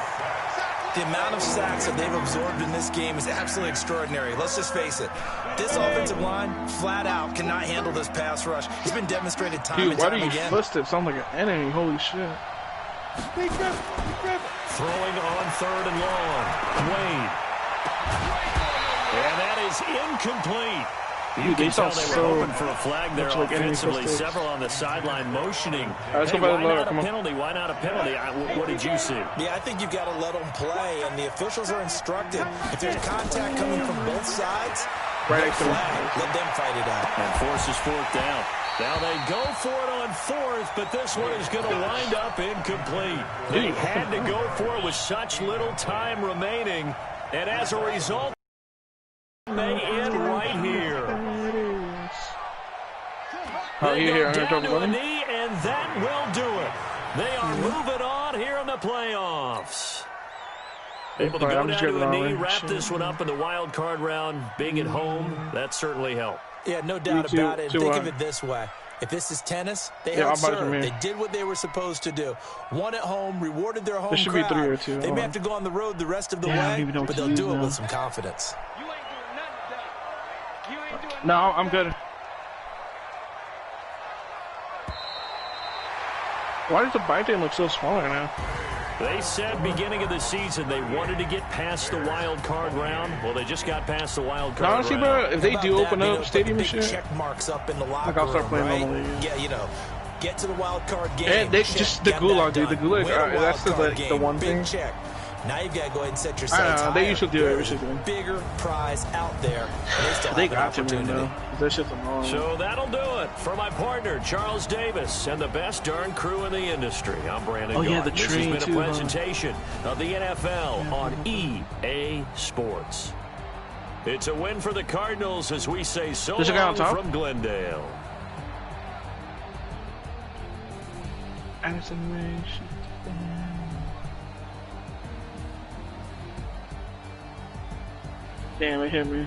The amount of sacks that they've absorbed in this game is absolutely extraordinary. Let's just face it. This offensive line, flat out, cannot handle this pass rush. It's been demonstrated time and time again. Dude, why do you twist it? Sounds like an enemy. Holy shit. Throwing on 3rd and long. Wade. And that is incomplete. You can tell they were hoping for a flag there offensively. Several on the sideline motioning. Hey, why not a penalty? Why not a penalty? What did you see? Yeah, I think you've got to let them play, and the officials are instructed. If there's contact coming from both sides, let them fight it out. And forces 4th down. Now they go for it on 4th, but this one is going to wind up incomplete. They had to go for it with such little time remaining, and as a result, may end right here. They go down to a knee, and that will do it. They are moving on here in the playoffs. Able to go down to a knee, wrap this one up in the wild card round. Being at home, that certainly helped. Yeah, no doubt about it. Think of it this way. If this is tennis, they held serve. They did what they were supposed to do. Won at home, rewarded their home crowd. Be 3 or 2. They may have to go on the road the rest of the way, but they'll do it with some confidence. No, I'm good. Why does the bite thing look so smaller now? They said beginning of the season they wanted to get past the wild card round. Well, they just got past the wild card honestly, round. Bro, if they do open up stadium and shit, check marks up in the locker like I'll start playing room, normally. Yeah, you know, get to the wild card game. And they just the gulag, dude. The gulag, that's the one thing. Check. Now you've got to go ahead and set your sights higher. They usually do it. Bigger prize out there. They got to win, though. That shit's annoying. So that'll do it for my partner, Charles Davis, and the best darn crew in the industry. I'm Brandon Gaudin. Yeah, the train This has been a presentation of the NFL on EA Sports. It's a win for the Cardinals as we say so long from Glendale. Animation. Damn, it hit me.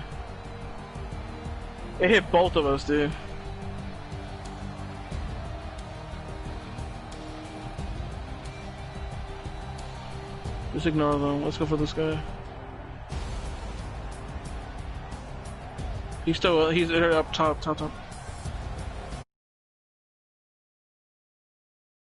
It hit both of us, dude. Just ignore them. Let's go for this guy. He's up top.